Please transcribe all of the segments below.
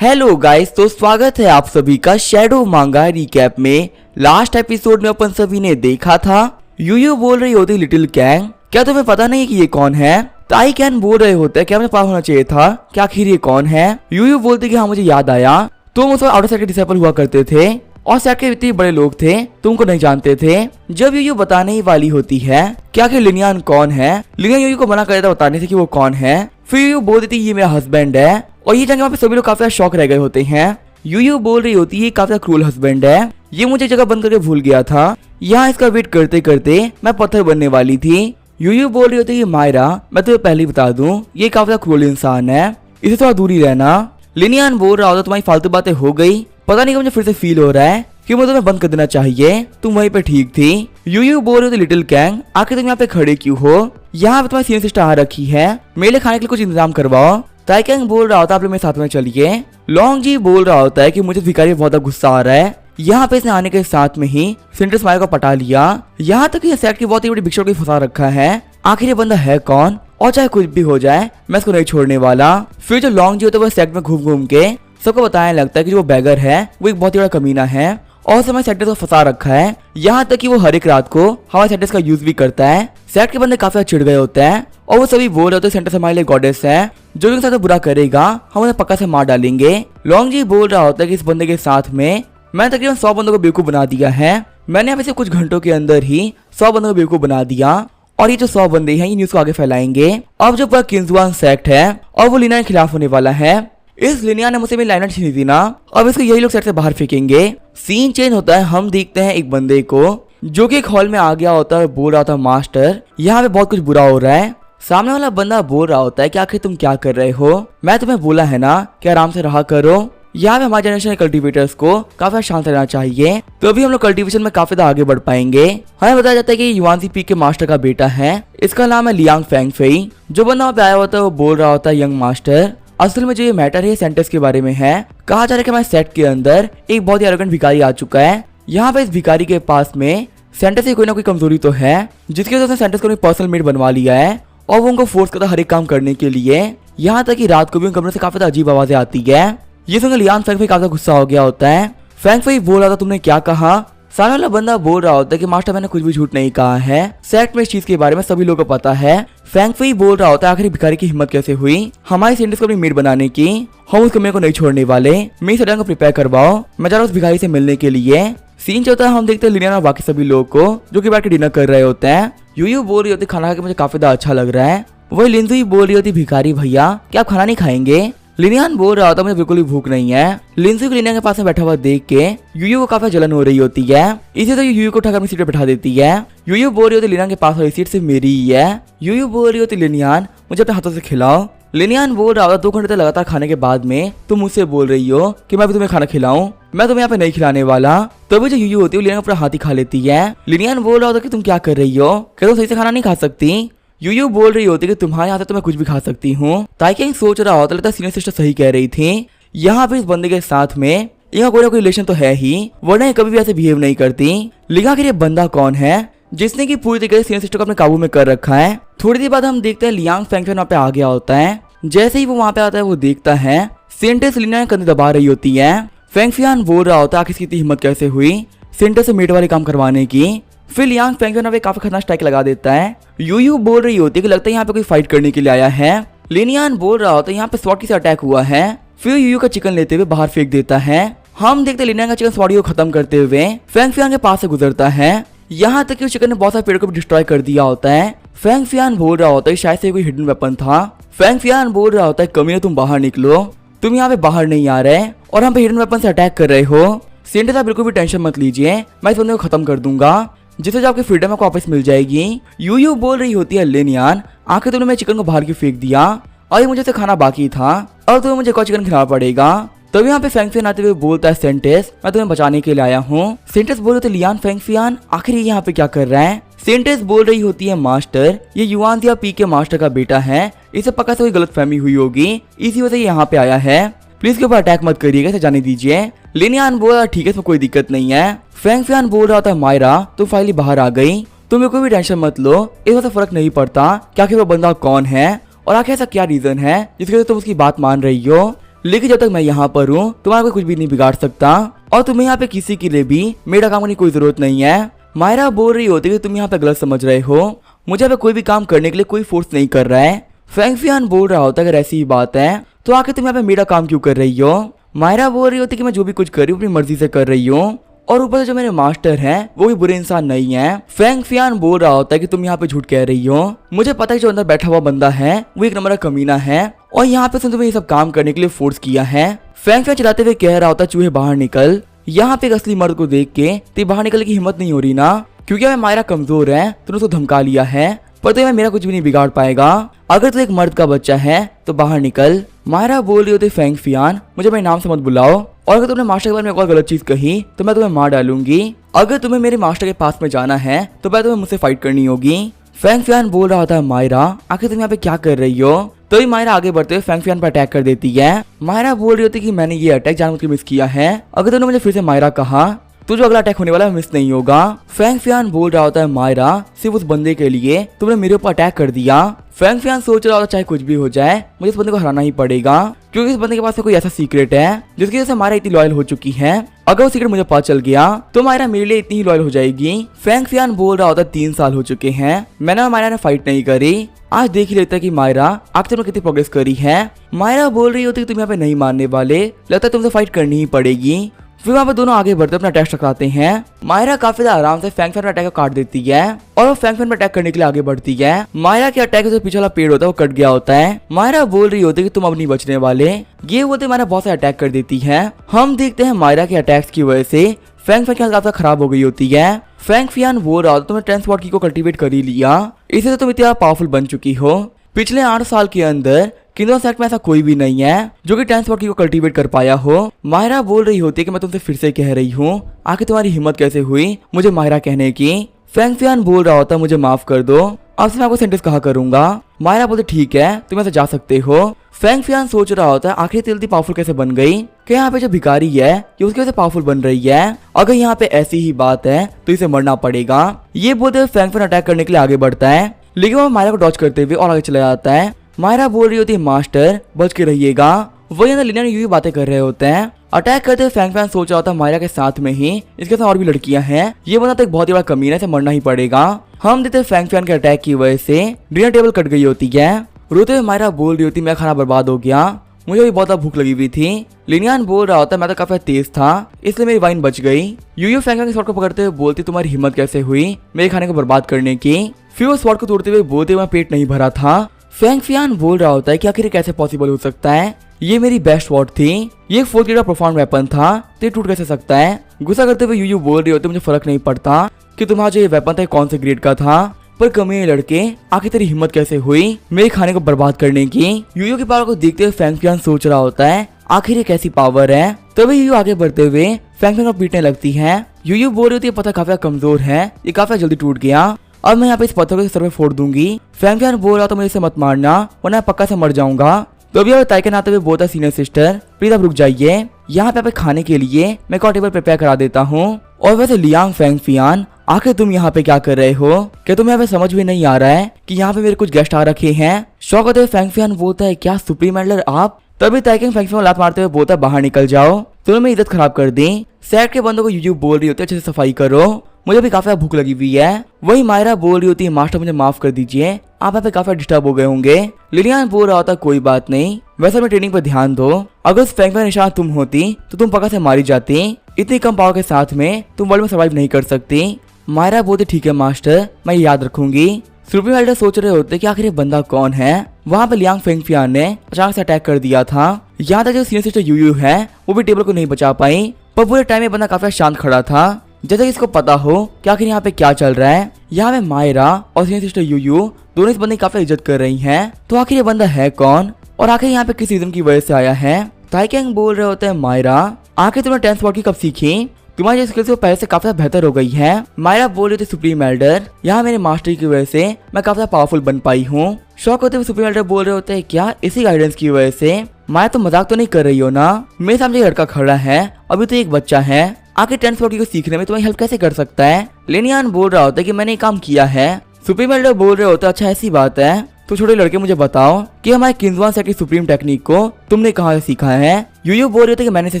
Hello guys, तो स्वागत है आप सभी का शैडो मांगा रिकैप में। लास्ट एपिसोड में अपन सभी ने देखा था यूयू बोल रही होती लिटिल कैंग, क्या तुम्हें पता नहीं कि ये कौन है? ताई कैन बोल रहे होते क्या हमें पता होना चाहिए था कि आखिर ये कौन है। यूयू बोलते कि हाँ मुझे याद आया, तुम उस आउटर साइड के डिसेबल हुआ करते थे और सेट के इतने बड़े लोग थे तुमको नहीं जानते थे। जब यूयू बताने ही वाली होती है कि आखिर लिनियन कौन है, लिनियन यूयू को मना कर देता बताने से कि वो कौन है। फिर यूयू बोल देती ये मेरा हस्बैंड है और ये जान के वहाँ पे सभी लोग काफी शॉक रह गए होते हैं। यूयू बोल रही होती है ये काफी क्रूल हस्बैंड है, ये मुझे जगह बंद करके भूल गया था, यहाँ इसका वेट करते करते मैं पत्थर बनने वाली थी। यूयू बोल रही होती है मायरा मैं तुम्हें पहले ही बता दूं ये काफी क्रूल इंसान है, इसे थोड़ा दूरी रहना। लिनियन बोल रहा होता तुम्हारी फालतू बातें हो गई, पता नहीं मुझे फिर से फील हो रहा है कि मुझे तुम्हें बंद कर देना चाहिए, तुम वहीं पे ठीक थी। यूयू बोल रही थी लिटिल कैंग आखिर तुम यहाँ पे खड़े क्यों हो, यहाँ पे तुम्हारी सीनियर सिस्टर आ रखी है, मेरे लिए खाने के लिए कुछ इंतजाम करवाओ। ताई कैंग बोल रहा होता आप लोग मेरे साथ में चलिए। लॉन्ग जी बोल रहा होता है कि मुझे भिखारी बहुत गुस्सा आ रहा है, यहाँ पे इसने आने के साथ में ही सेंट्रस मायर को पटा लिया, यहाँ तक ये सेट की बहुत ही बड़ी भिक्षुक को फंसा रखा है। आखिर ये बंदा है कौन और चाहे कुछ भी हो जाए मैं इसको नहीं छोड़ने वाला। फिर जो लॉन्ग जी होता है वो सेट में घूम घूम के सबको बताने लगता है कि जो बैगर है वो एक बहुत ही बड़ा कमीना है और समय सेंटर्स को फंसा रखा है, यहाँ तक कि वो हर एक रात को हमारे सेंटर्स का यूज भी करता है। सेट के बंदे काफी चिढ़ गए होते हैं और वो सभी बोल रहे होते हैं सेंटर्स हमारे लिए गॉडेस है, जो इनके साथ बुरा करेगा हम उन्हें पक्का से मार डालेंगे। लॉन्ग जी बोल रहा होता है कि इस बंदे के साथ में मैंने तकरीबन 100 बंदों को बेवकूफ बना दिया है, मैंने यहाँ से कुछ घंटों के अंदर ही 100 बंदों को बेवकूफ बना दिया और ये जो 100 बंदे हैं ये न्यूज को आगे फैलाएंगे। अब जो पूरा किंजुआन सेक्ट है और वो लिनियन के खिलाफ होने वाला है। इस लिनियन ने मुझसे मेरी लाइनर छीनी थी ना, अब इसको यही लोग सेट से बाहर फेंकेंगे। सीन चेंज होता है, हम देखते हैं एक बंदे को जो कि एक हॉल में आ गया होता है, बोल रहा था मास्टर यहाँ पे बहुत कुछ बुरा हो रहा है। सामने वाला बंदा बोल रहा होता है कि आखिर तुम क्या कर रहे हो, मैं तुम्हें बोला है ना कि आराम से रहा करो। यहाँ पे हमारे जनरेशन के कल्टीवेटर्स को काफी शांत रहना चाहिए, तो अभी हम लोग कल्टीवेशन में काफी आगे बढ़ पाएंगे। हमें बताया जाता है कि युआनसी पी के मास्टर का बेटा है, इसका नाम है लियांग फेंगफेई। जो बंदा वहाँ पे आया होता है वो बोल रहा होता है यंग मास्टर, असल में जो ये मैटर है सेंटर्स के बारे में है। कहा जा रहा है कि हमारे सेट के अंदर एक बहुत ही एरोगेंट भिखारी आ चुका है, यहाँ पे इस भिखारी के पास में सेंटर्स की कोई ना कोई कमजोरी तो है, जिसकी वजह से सेंटर्स को पर्सनल मेड बनवा लिया है और वो उनको फोर्स करता है हर एक काम करने के लिए। यहाँ तक कि रात को भी उन कमरे से काफी अजीब आवाजें आती है। ये सुनकर लियांग फेंगफेई काफी गुस्सा हो गया होता है। फेंगफेई बोल रहा था तुमने क्या कहा, सामने वाला बंदा बोल रहा होता है कि मास्टर मैंने कुछ भी झूठ नहीं कहा है, सेट में इस चीज के बारे में सभी लोगों को पता है। फेंगफेई बोल रहा होता है आखिर भिखारी की हिम्मत कैसे हुई हमारी सेंटर्स को अपनी मेड बनाने की, हम उस कमरे को नहीं छोड़ने वाले, मेरी सडन को प्रिपेयर करवाओ, मैं जा रहा हूँ उस भिखारी से मिलने के लिए। सीन चलता है, हम देखते हैं लिनियन और बाकी सभी लोग को जो कि बैठ के डिनर कर रहे होते हैं। यूयू बोल रही होती खाना खा के मुझे काफी ज्यादा अच्छा लग रहा है, वही लिंजुई बोल रही होती भिखारी भैया क्या आप खाना नहीं खाएंगे। लिनियन बोल रहा होता मुझे बिल्कुल भी भूख नहीं है। लिंजुई को लिनियन के पास में बैठा हुआ देख के यूयू को काफी जलन हो रही होती है, इसे तो यूयू को उठाकर अपनी सीट पे बैठा देती है। यूयू बोल रही होती लिनियन के पास वाली सीट सिर्फ मेरी ही है। यूयू बोल रही होती लिनियन मुझे अपने हाथों से खिलाओ। लिनियन बोल रहा होता 2 घंटे तक लगातार खाने के बाद में तुम मुझसे बोल रही हो कि मैं भी तुम्हें खाना खिलाऊं, मैं तुम्हें यहाँ पे नहीं खिलाने वाला। तभी जो यूयू होती है लिनियन अपना हाथ ही खा लेती है। लिनियन बोल रहा होता कि तुम क्या कर रही हो, क्या तुम सही से खाना नहीं खा सकती। यूयू बोल रही होती कि तुम्हारे हाथ से तो मैं कुछ भी खा सकती हूँ। ताई कैंग सोच रहा होता लगता है सीनियर सिस्टर सही कह रही थी, यहाँ पे इस बंदे के साथ में यहाँ कोई ना कोई रिलेशन तो है ही, वरना ये कभी भी ऐसे बिहेव नहीं करती। लिखा कि ये बंदा कौन है जिसने की पूरी तरीके से सीनियर सिस्टर को अपने काबू में कर रखा है। थोड़ी देर बाद हम देखते हैं लियांग फेंगफेई वहाँ पे आ गया होता है। जैसे ही वो वहाँ पे आता है वो देखता है सेंटर्स लिनियन कंधे दबा रही होती है। फेंगफियान बोल रहा होता है आखिर इसकी हिम्मत कैसे हुई सेंटर से मेड वाले काम करवाने की। फिर लियांग फेंगफेई काफी खतरनाक स्ट्राइक लगा देता है। यूयू बोल रही होती है कि लगता है यहाँ पे कोई फाइट करने के लिए आया है। लिनियन बोल रहा होता है यहाँ पे स्वॉट से अटैक हुआ है। फिर यूयू का चिकन लेते हुए बाहर फेंक देता है। हम देखते लिनियन का चिकन स्वॉट को खत्म करते हुए फेंगफियान के पास से गुजरता है, यहाँ तक कि उस चिकन ने बहुत सारे पेड़ को भी डिस्ट्रॉय कर दिया होता है। फेंगफियान बोल रहा होता है शायद से कोई हिडन वेपन था। फेंगफियान बोल रहा होता है कमीने तुम बाहर निकलो, तुम यहाँ पे बाहर नहीं आ रहे और हम पे हिडन वेपन से अटैक कर रहे हो। सेंटर साहब बिल्कुल भी टेंशन मत लीजिए, मैं इस बंदे को खत्म कर दूंगा जिससे जो आपकी फ्रीडम को वापस मिल जाएगी। यूयू बोल रही होती है लिनियन आखिर तुमने मेरे चिकन को बाहर क्यों फेंक दिया और ये मुझे से खाना बाकी था और तुम्हें मुझे एक और चिकन खिलाना पड़ेगा। तभी यहाँ पे फेंगफियान आते हुए बोलता है सेंटेस मैं तुम्हें बचाने के लिए आया हूँ। सेंटेस बोल रहे थे लियान फेंगफियान आखिर ये यहाँ पे क्या कर रहा है। सेंटेस बोल रही होती है मास्टर ये युआनसिया पी के मास्टर का बेटा है, इसे पक्का से कोई गलतफहमी हुई होगी, इसी वजह से यहाँ पे आया है, प्लीज के ऊपर अटैक मत करिएगा, इसे जाने दीजिए। लिनियन बोल रहा ठीक है इसमें कोई दिक्कत नहीं है। फेंगफियान बोल रहा था मायरा तुम फाइनली बाहर आ गई, तुम्हें कोई भी टेंशन मत लो, इस वजह से फर्क नहीं पड़ता कि आखिर वो बंदा कौन है और आखिर ऐसा क्या रीजन है जिसकी वजह से तुम उसकी बात मान रही हो। लेकिन जब तक मैं यहाँ पर हूँ तुम्हारा कोई कुछ भी नहीं बिगाड़ सकता और तुम्हें यहाँ पे किसी के लिए भी मेरा काम करने की कोई जरूरत नहीं है। मायरा बोल रही होती है कि तुम यहाँ पे गलत समझ रहे हो, मुझे यहाँ पे कोई भी काम करने के लिए कोई फोर्स नहीं कर रहा है। फेंग फियान बोल रहा होता है अगर ऐसी ही बात है तो आखिर तुम यहाँ पे मेरा काम क्यों कर रही हो। मायरा बोल रही होती है कि मैं जो भी कुछ कर रही हूँ अपनी मर्जी से कर रही हूँ और ऊपर से जो मेरे मास्टर हैं वो भी बुरे इंसान नहीं है। फेंग फियान बोल रहा होता है कि तुम यहाँ पे झूठ कह रही हो, मुझे पता है जो अंदर बैठा हुआ बंदा है वो एक नंबर का कमीना है और यहाँ पे तुम्हें ये सब काम करने के लिए फोर्स किया है। फेंग फियान चलाते हुए कह रहा होता है चूहे बाहर निकल। यहाँ पे एक असली मर्द को देख के तेरी बाहर निकलने की हिम्मत नहीं हो रही ना, क्योंकि मैं मायरा कमजोर है तूने उसको धमका लिया है पर तो मेरा कुछ भी नहीं बिगाड़ पाएगा। अगर तू एक मर्द का बच्चा है तो बाहर निकल। मायरा बोल रही होती फेंग फियान मुझे मेरे नाम से मत बुलाओ और अगर तुमने मास्टर के बारे में कोई गलत चीज कही तो मैं तुम्हें मार डालूंगी। अगर तुम्हें मेरे मास्टर के पास में जाना है तो मैं तुम्हें मुझसे फाइट करनी होगी। फेंग फियान बोल रहा था मायरा आखिर तुम यहाँ पे क्या कर रही हो। तभी मायरा आगे बढ़ते हुए फेंग फियान पर अटैक कर देती है। मायरा बोल रही होती कि मैंने ये अटैक जानबूझ के मिस किया है, अगर तुमने मुझे फिर से मायरा कहा तो जो अगला अटैक होने वाला है मिस नहीं होगा। फेंग फियान बोल रहा होता है मायरा सिर्फ उस बंदे के लिए तुमने मेरे ऊपर अटैक कर दिया। फेंग फियान सोच रहा होता चाहे कुछ भी हो जाए मुझे इस बंदे को हराना ही पड़ेगा, क्योंकि इस बंदे के पास में कोई ऐसा सीक्रेट है जिसकी वजह से मायरा इतनी लॉयल हो चुकी है। अगर वो सीक्रेट मुझे पता चल गया तो मायरा मेरे लिए इतनी ही लॉयल हो जाएगी। फेंग फियान बोल रहा होता 3 साल हो चुके हैं मैंने और मायरा ने फाइट नहीं करी, आज देख ही लेता है कि मायरा आखिर में कितनी प्रोग्रेस करी है। मायरा बोल रही होती कि तुम यहाँ पे नहीं मानने वाले, लगता है तुमसे फाइट करनी ही पड़ेगी। फिर वहाँ पे दोनों आगे बढ़ते अपना अटैक टकराते हैं। मायरा काफी आराम से फेंग फियान पर अटैक को काट देती है और वो फेंग फियान पर अटैक करने के लिए आगे बढ़ती है। मायरा के अटैक से पीछे वाला पेड़ होता है वो कट गया होता है। मायरा बोल रही होती है कि तुम अब नहीं बचने वाले, ये बोलते मायरा बहुत से अटैक कर देती है। हम देखते हैं मायरा के अटैक्स की वजह से फेंग फियान की हालत काफी खराब हो गई होती है। फेंग फियान बोल रहा होता तुमने ट्रांसपोर्ट की को कल्टीवेट कर ही लिया, इससे तुम इतना पावरफुल बन चुकी हो। पिछले 8 साल के अंदर किंगडम सेट में ऐसा कोई भी नहीं है जो कि ट्रांसपोर्ट की को कल्टीवेट कर पाया हो। मायरा बोल रही होती है कि मैं तुमसे फिर से कह रही हूँ आखिर तुम्हारी हिम्मत कैसे हुई मुझे मायरा कहने की। फेंग फियान बोल रहा होता मुझे माफ कर दो, अब से मैं आपको सेंटेंस कहा करूंगा। मायरा बोलते ठीक है तुम ऐसे जा सकते हो। फेंग फियान सोच रहा होता है आखिर जल्दी पावरफुल कैसे बन गई, कि यहाँ पे जो भिखारी है ये उसकी वजह से पावरफुल बन रही है, अगर यहाँ पे ऐसी ही बात है तो इसे मरना पड़ेगा। ये बोलते हुए फेंग फियान अटैक करने के लिए आगे बढ़ता है, लेकिन वो मायरा को डॉच करते हुए और आगे चला जाता है। मायरा बोल रही होती है मास्टर बच के रहिएगा। वही अंदर लिनिया यूं बातें कर रहे होते हैं। अटैक करते हुए फेंग फियान सोच रहा होता है मायरा के साथ में ही इसके साथ और भी लड़कियां हैं, ये बंदा तो एक बहुत ही बड़ा कमीना है, इसे मरना ही पड़ेगा। हम देखते फेंग फियान के अटैक की वजह से डिनर टेबल कट गई होती है। रोते हुए मायरा बोल रही होती मैं खाना बर्बाद हो गया, मुझे भी बहुत भूख लगी हुई थी। लिनियान बोल रहा होता मैं तो काफी तेज था इसलिए मेरी वाइन बच गई। यूयू फेंग फियान के स्वॉर्ड को पकड़ते हुए बोलती तुम्हारी हिम्मत कैसे हुई मेरे खाने को बर्बाद करने की। फिर वो स्वॉर्ड को तोड़ते हुए बोलते हुए पेट नहीं भरा था। फेंग फियान बोल रहा होता है कि आखिर कैसे पॉसिबल हो सकता है, ये मेरी बेस्ट स्वॉर्ड थी, ये 4th ग्रेड का प्रोफाउंड वेपन था तो ये टूट कैसे सकता है। गुस्सा करते हुए यूयू बोल रही होती मुझे फर्क नहीं पड़ता कि तुम्हारा जो ये वेपन था कौन से ग्रेड का था, पर कमीने लड़के आखिर तेरी हिम्मत कैसे हुई मेरे खाने को बर्बाद करने की। यूयू की पावर को देखते हुए फेंग फियान सोच रहा होता है आखिर ये कैसी पावर है। तभी यूयू आगे बढ़ते हुए फेंग फियान को पीटने लगती है। यूयू बोल रही होती है पता काफी कमजोर है, ये काफी जल्दी टूट गया, अब मैं यहाँ पे इस पत्थर को सर में फोड़ दूंगी। फेंग फियान बोल रहा था मुझे इसे मत मारना वरना पक्का से मर जाऊंगा। तो अभी ताइकन आते हुए बोलता सीनियर सिस्टर प्लीज आप रुक जाइए, यहाँ पे खाने के लिए मैं एक और टेबल प्रिपेयर करा देता हूँ। और वैसे लियांग फेंग फियान आखिर तुम यहाँ पे क्या कर रहे हो, क्या तुम्हें यहाँ पे समझ में नहीं आ रहा है कि यहाँ पे मेरे कुछ गेस्ट आ रखे हैं। शौक होते हुए फेंग फियान बोलता है क्या सुप्रीम एडलर आप। तभी ताइकन फेंग फियान लात मारते हुए बोलता है बाहर निकल जाओ, तुमने मेरी इज्जत खराब कर दी। सेट के बंदों को यूट्यूब बोल रही होती है अच्छे से सफाई करो, मुझे भी काफी भूख लगी हुई है। वही मायरा बोल रही होती है मास्टर मुझे माफ कर दीजिए, आप यहाँ पे काफी डिस्टर्ब हो गए होंगे। लिलियान बोल रहा होता कोई बात नहीं, वैसे मैं ट्रेनिंग पर ध्यान दो, अगर उस फेंग फियान निशान तुम होती तो तुम पक्का से मारी जाती, इतनी कम पावर के साथ में तुम वर्ल्ड में सर्वाइव नहीं कर सकती। मायरा बोलती ठीक है मास्टर मैं याद रखूंगी। सुप्रीम एल्डर सोच रहे होते कि आखिर ये बंदा कौन है। वहाँ पे लियांग फेंग फियान ने अचानक से अटैक कर दिया था। यहाँ तक जो सीनियर सिस्टर यूयू है वो भी टेबल को नहीं बचा पाई, पर पूरे टाइम में बंदा काफी शांत खड़ा था, जैसे कि इसको पता हो कि आखिर यहाँ पे क्या चल रहा है। यहाँ पे मायरा और सीनियर सिस्टर यूयू दोनों इस बंदे की काफी इज्जत कर रही हैं, तो आखिर ये बंदा है कौन और आखिर यहाँ पे किस रीजन की वजह से आया है। ताइकेंग बोल रहे होते हैं मायरा आखिर तुमने ट्रांसपोर्ट की कब सीखी, तुम्हारी स्किल्स वो पहले से काफी बेहतर हो गई है। मायरा बोल रही थी सुप्रीम एल्डर यहाँ मेरे मास्टर की वजह से मैं काफी पावरफुल बन पाई हूँ। शौक होते हुए सुप्रीम एल्डर बोल रहे होते हैं क्या इसी गाइडेंस की वजह से। माया तो मजाक तो नहीं कर रही हो ना, मेरे सामने एक लड़का खड़ा है, अभी तो एक बच्चा है, आखिर ट्रांसपोर्ट को सीखने में तुम्हारी हेल्प कैसे कर सकता है। लेनियान बोल रहा होता है कि मैंने काम किया है। सुप्रीम एल्डर बोल रहे होते अच्छा ऐसी बात है तो छोटे लड़के मुझे बताओ कि हमारे किंजवान सेट की सुप्रीम टेक्निक को तुमने कहाँ से सीखा है। यूयू बोल रहे थे कि मैंने इसे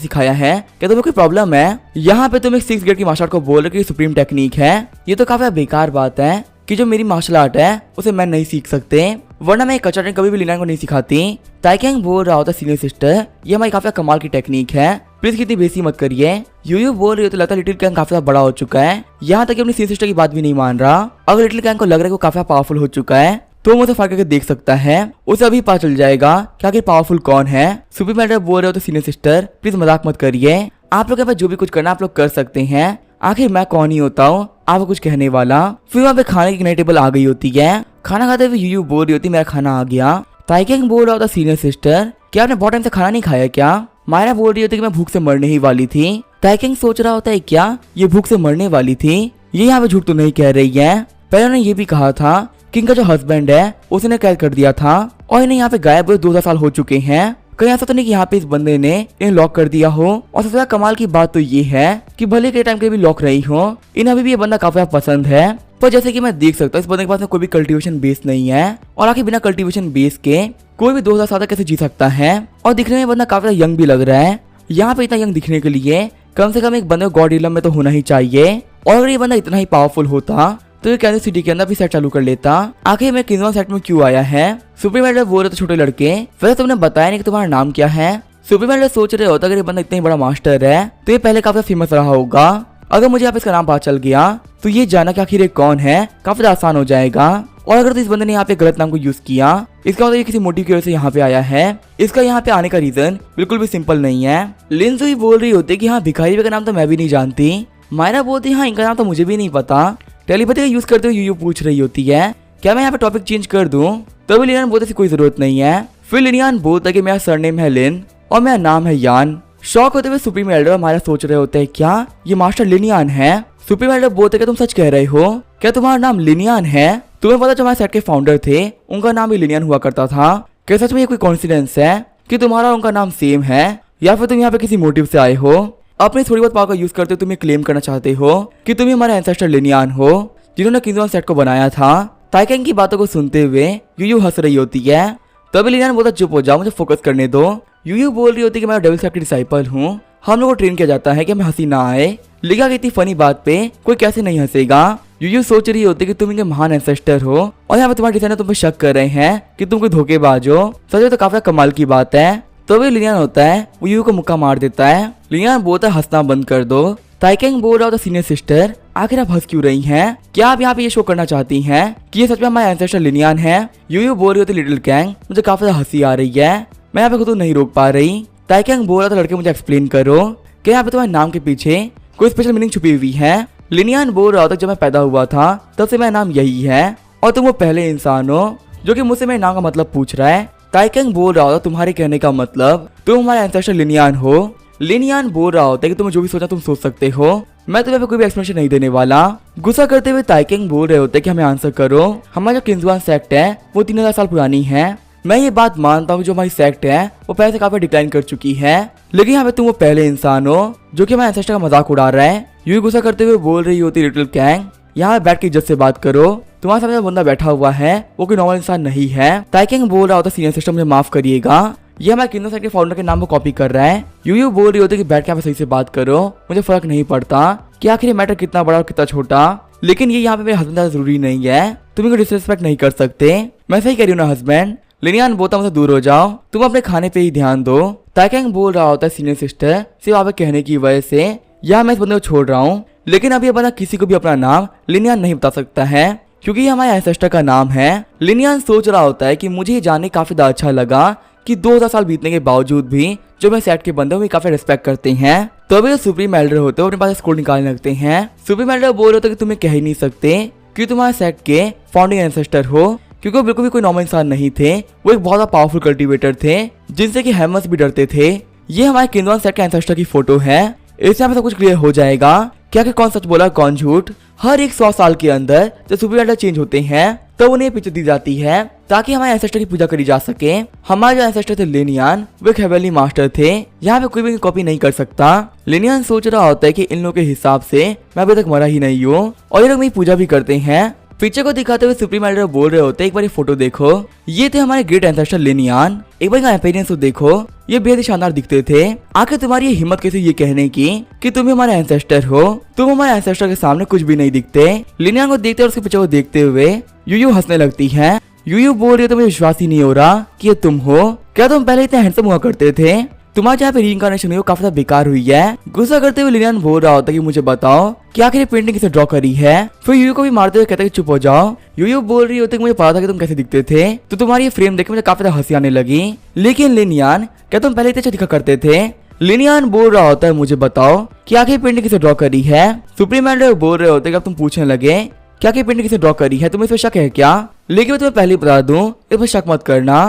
सिखाया है, क्या तुम्हें कोई प्रॉब्लम है? यहाँ पे तुम एक 6th ग्रेड की मार्शल आर्ट को बोल रहे कि सुप्रीम टेक्निक है। ये तो काफी बेकार बात है कि जो मेरी मार्शल आर्ट है उसे मैं नहीं सीख सकते, वरना मैं कच्चा ट्रेन कभी भी लिनान को नहीं सिखाती। ताइकेंग बोल रहा होता सीनियर सिस्टर, ये हमारी काफी कमाल की टेक्निक है, प्लीज कितनी बेइज्जती मत करिए। यूयू बोल रही हो तो लगता है लिटिल कैंग काफी ज्यादा बड़ा हो चुका है, यहाँ तक कि अपनी सीनियर सिस्टर की बात भी नहीं मान रहा। अगर लिटिल कैंग को लग रहा है कि वो काफी पावरफुल हो चुका है तो मुझे फाड़ करके देख सकता है, उसे अभी पता चल जाएगा कि आखिर पावरफुल कौन है। सुप्रीम मैटर बोल रहे हो तो सीनियर सिस्टर प्लीज मजाक मत करिए, आप लोग के पास जो भी कुछ करना आप लोग कर सकते हैं, आखिर मैं कौन ही होता हूँ आपको कुछ कहने वाला। फिर वहाँ पे खाने की नई टेबल आ गई होती है, खाना खाते हुए यूयू बोल रही होती मेरा खाना आ गया। ताइकेंग बोल रहा होता सीनियर सिस्टर, क्या आपने बहुत टाइम से खाना नहीं खाया क्या? मायरा बोल रही होती कि मैं भूख से मरने ही वाली थी। ताइकेंग सोच रहा होता है क्या ये भूख से मरने वाली थी, ये यहाँ पे झूठ तो नहीं कह रही है। पहले उन्होंने ये भी कहा था कि इनका जो हस्बैंड है उसने कैद कर दिया था और इन्हें यहाँ पे गायब हुए 2000 साल हो चुके हैं। कहीं ऐसा तो नहीं कि यहाँ पे इस बंदे ने इन्हें लॉक कर दिया हो। और सबसे कमाल की बात तो ये है कि भले के टाइम के भी लॉक रही हो, इन्हें अभी भी ये बंदा काफी पसंद है। पर जैसे कि मैं देख सकता हूँ इस बंदे के पास में कोई भी कल्टीवेशन बेस नहीं है, और आखिर बिना कल्टीवेशन बेस के कोई भी 2000 साल तक कैसे जी सकता है। और दिखने में बंदा काफी यंग भी लग रहा है, यहाँ पे इतना यंग दिखने के लिए कम से कम एक बंदे को गॉड इलम में तो होना ही चाहिए। और अगर ये बंदा इतना ही पावरफुल होता तो ये कैंसर सिटी के अंदर भी सेट चालू कर लेता। आखिर मैं किंजवान सेट में क्यों आया है? सुप्रीम एडर बोल रहे थे छोटे लड़के, वैसे तुमने बताया नहीं कि तुम्हारा नाम क्या है। सुप्रीम एडर सोच रहे होता अगर ये बंदा इतना ही बड़ा मास्टर है तो ये पहले काफी फेमस रहा होगा, अगर मुझे यहाँ पे इसका नाम पता चल गया तो ये जाना कि आखिर ये कौन है काफी आसान हो जाएगा। और अगर तो इस बंदे ने यहाँ पे गलत नाम को यूज किया, इसका मतलब ये किसी मोटिव की वजह से यहाँ पे आया है। इसका यहाँ पे आने का रीजन बिल्कुल भी सिंपल नहीं है। लिंजुई बोल रही होती कि हाँ भिखारी का नाम तो मैं भी नहीं जानती। मायरा बोलती हाँ इनका नाम तो मुझे भी नहीं पता। टेलीपैथी का यूज करते हुए यूयू पूछ रही होती है क्या मैं यहाँ पे टॉपिक चेंज कर दूं? तभी लिनियान बोलते ऐसी कोई जरूरत नहीं है। फिर लिनियान बोलता है कि मेरा सरनेम है लिन और मेरा नाम है यान। शॉक होते हुए सुप्रीम एल्डर हमारा सोच रहे होते हैं क्या ये मास्टर लिनियान है? सुप्रीम एल्डर बोलते कि तुम सच कह रहे हो, क्या तुम्हारा नाम लिनियान है? तुम्हें पता जो हमारे सेट के फाउंडर थे उनका नाम भी लिनियान हुआ करता था, क्या सच में ये कोई कॉन्सिडेंस है कि तुम्हारा उनका नाम सेम है, या फिर तुम यहाँ पे किसी मोटिव से आए हो? अपनी थोड़ी बहुत पावर का यूज करते हो तुम ये क्लेम करना चाहते हो कि तुम हमारे एंसेस्टर लिनियान हो जिन्होंने किंजवान सेट को बनाया था। ताइकेंग की बातों को सुनते हुए यूयू हंस रही होती है। तभी लिनियान बोलता चुप हो जाओ, मुझे फोकस करने दो। यूयू बोल रही होती है कि मैं डेविल सेट की डिसाइपल हूँ, हम लोग को ट्रेन किया जाता है कि हमें हंसी ना आए, लेकिन इतनी फनी बात पे कोई कैसे नहीं हंसेगा। यूयू सोच रही होती है कि तुम इनके महान एंसेस्टर हो और यहाँ पे तुम्हारे डिजाइनर तुम पे शक कर रहे हैं कि तुम कोई धोखेबाज हो। सच में तो काफी कमाल की बात है। तो भी लिनियान होता है वो यूयू को मुक्का मार देता है। लिनियान बोलता है हंसना बंद कर दो। ताइकेंग बोल रहा होता सीनियर सिस्टर आखिर आप हंस क्यों रही हैं? क्या आप यहाँ पे ये शो करना चाहती हैं कि ये सच में हमारे एंसेस्टर लिनियान है? यूयू बोल रही होती लिटिल कैंग मुझे काफी ज्यादा हंसी आ रही है, मैं यहाँ पे खुद नहीं रोक पा रही। ताइकेंग बोल रहा था लड़के मुझे एक्सप्लेन करो कि यहाँ पे तुम्हारे नाम के पीछे कोई स्पेशल मीनिंग छुपी हुई है। लिनियान बोल रहा था जब मैं पैदा हुआ था तब से मेरा नाम यही है और तुम वो पहले इंसान हो जो कि मुझसे मेरे नाम का मतलब पूछ रहा है। ताइकेंग बोल रहा होता तुम्हारे कहने का मतलब तुम हमारे एंसेस्टर लिनियान हो। लिनियान बोल रहा होता है कि तुम्हें जो भी सोचा तुम सोच सकते हो, मैं तुम्हें कोई भी एक्सप्लेनेशन नहीं देने वाला। गुस्सा करते हुए ताइकेंग बोल रहे होते हैं कि हमें आंसर करो, हमारा जो किंजवान सेक्ट है वो 3000 साल पुरानी है। मैं ये बात मानता हूँ जो हमारी सेक्ट है वो पहले से काफी डिक्लाइन कर चुकी है, लेकिन यहाँ पे तुम वो पहले इंसान हो जो कि हमारे एंसेस्टर का मजाक उड़ा रहा है। यूं गुस्सा करते हुए बोल रही होती लिटिल कैंग यहाँ बैठ के इज्जत से बात करो, तुम्हारे सामने बंदा बैठा हुआ है वो कोई नॉर्मल इंसान नहीं है। ताइकेंग बोल रहा होता सीनियर सिस्टर मुझे माफ करिएगा, ये हमारे किंजवान सेक्ट के फाउंडर के नाम को कॉपी कर रहा है। यूयू बोल रही होती कि बैठ के आप सही से बात करो, मुझे फर्क नहीं पड़ता कि आखिर मैटर कितना बड़ा और कितना छोटा, लेकिन ये यहाँ पे मेरे हस्बैंड ज्यादा जरूरी नहीं है, तुम इनको डिसरिस्पेक्ट नहीं कर सकते। मैं सही कह रही हूँ ना हस्बैंड? लिनियान बोलता मुझे दूर हो जाओ, तुम अपने खाने पे ही ध्यान दो। ताइकेंग बोल रहा होता है सीनियर सिस्टर सिर्फ आप कहने की वजह से यहाँ मैं इस बंदे को छोड़ रहा हूँ, लेकिन अब ये बंदा किसी को भी अपना नाम लिनियान नहीं बता सकता है क्योंकि ये हमारे एंसेस्टर का नाम है। लिनियान सोच रहा होता है कि मुझे ये जानने काफी ज्यादा अच्छा लगा कि 2000 साल बीतने के बावजूद भी जो मैं सेट के बंदे वो काफी रिस्पेक्ट करते हैं। तो अभी सुप्रीम एल्डर होते हैं अपने पास स्कोर निकालने लगते हैं। सुप्रीम एल्डर बोल रहे होते कि तुम्हें कह ही नहीं सकते कि तुम्हारे सेट के फाउंडिंग एंसेस्टर हो, क्योंकि वो बिल्कुल भी कोई नॉर्मल इंसान नहीं थे, वो एक बहुत पावरफुल कल्टीवेटर थे जिनसे कि हेमस भी डरते थे। ये हमारे किंजवान सेट के एंसेस्टर की फोटो है, इससे हमें सब कुछ क्लियर हो जाएगा क्या कि कौन सच बोला कौन झूठ। हर एक 100 साल के अंदर जब सुप्रीम एल्डर चेंज होते हैं तो उन्हें पिक्चर दी जाती है ताकि हमारे एंसेस्टर की पूजा करी जा सके। हमारे जो एंसेस्टर थे लिनियान वो एक हेवनली मास्टर थे, यहाँ पे कोई भी कॉपी नहीं कर सकता। लिनियान सोच रहा होता है कि इन लोगों के हिसाब से मैं अभी तक मरा ही नहीं हूँ और ये लोग मेरी पूजा भी करते हैं, पिक्चर को दिखाते हुए सुप्रीम एल्डर बोल रहे होते एक बार फोटो देखो, ये थे हमारे ग्रेट एंसेस्टर लिनियन। एक बार इनका अपीयरेंस तो देखो, ये बेहद ही शानदार दिखते थे। आखिर तुम्हारी ये हिम्मत कैसे ये कहने की कि तुम हमारे एंसेस्टर हो? तुम हमारे एंसेस्टर के सामने कुछ भी नहीं दिखते। लिनियन को देखते और उसके पिक्चर को देखते हुए यूयू हंसने लगती है। यूयू बोल रही है तो मुझे विश्वास ही नहीं हो रहा कि ये तुम हो। क्या तुम पहले इतने हैंडसम हुआ करते थे? तुम्हारी यहाँ पे रीइंकार्नेशन हुई वो काफी ज्यादा बेकार हुई है। गुस्सा करते हुए लिनियन बोल रहा होता है कि मुझे बताओ कि आखिर ये पेंटिंग किसे ड्रॉ करी है। फिर यूयू को भी मारते हुए कहता है कि चुप हो जाओ। यूयू बोल रही होती है कि मुझे पता था कि तुम कैसे दिखते थे, तो तुम्हारी ये फ्रेम देख के मुझे काफी ज्यादा हंसी आने लगी। लेकिन लिनियन, क्या तुम पहले इतने अच्छा दिखा करते थे? लिनियन बोल रहा होता है मुझे बताओ कि आखिर पेंटिंग किसे ड्रॉ करी है। सुप्रीम एल्डर बोल रहे होते हैं कि अब तुम पूछने लगे क्या कि पेंटिंग किसे ड्रॉ करी है, तुम्हें इस पर शक है क्या? लेकिन मैं तुम्हें पहले बता दूं, इस पर शक मत करना,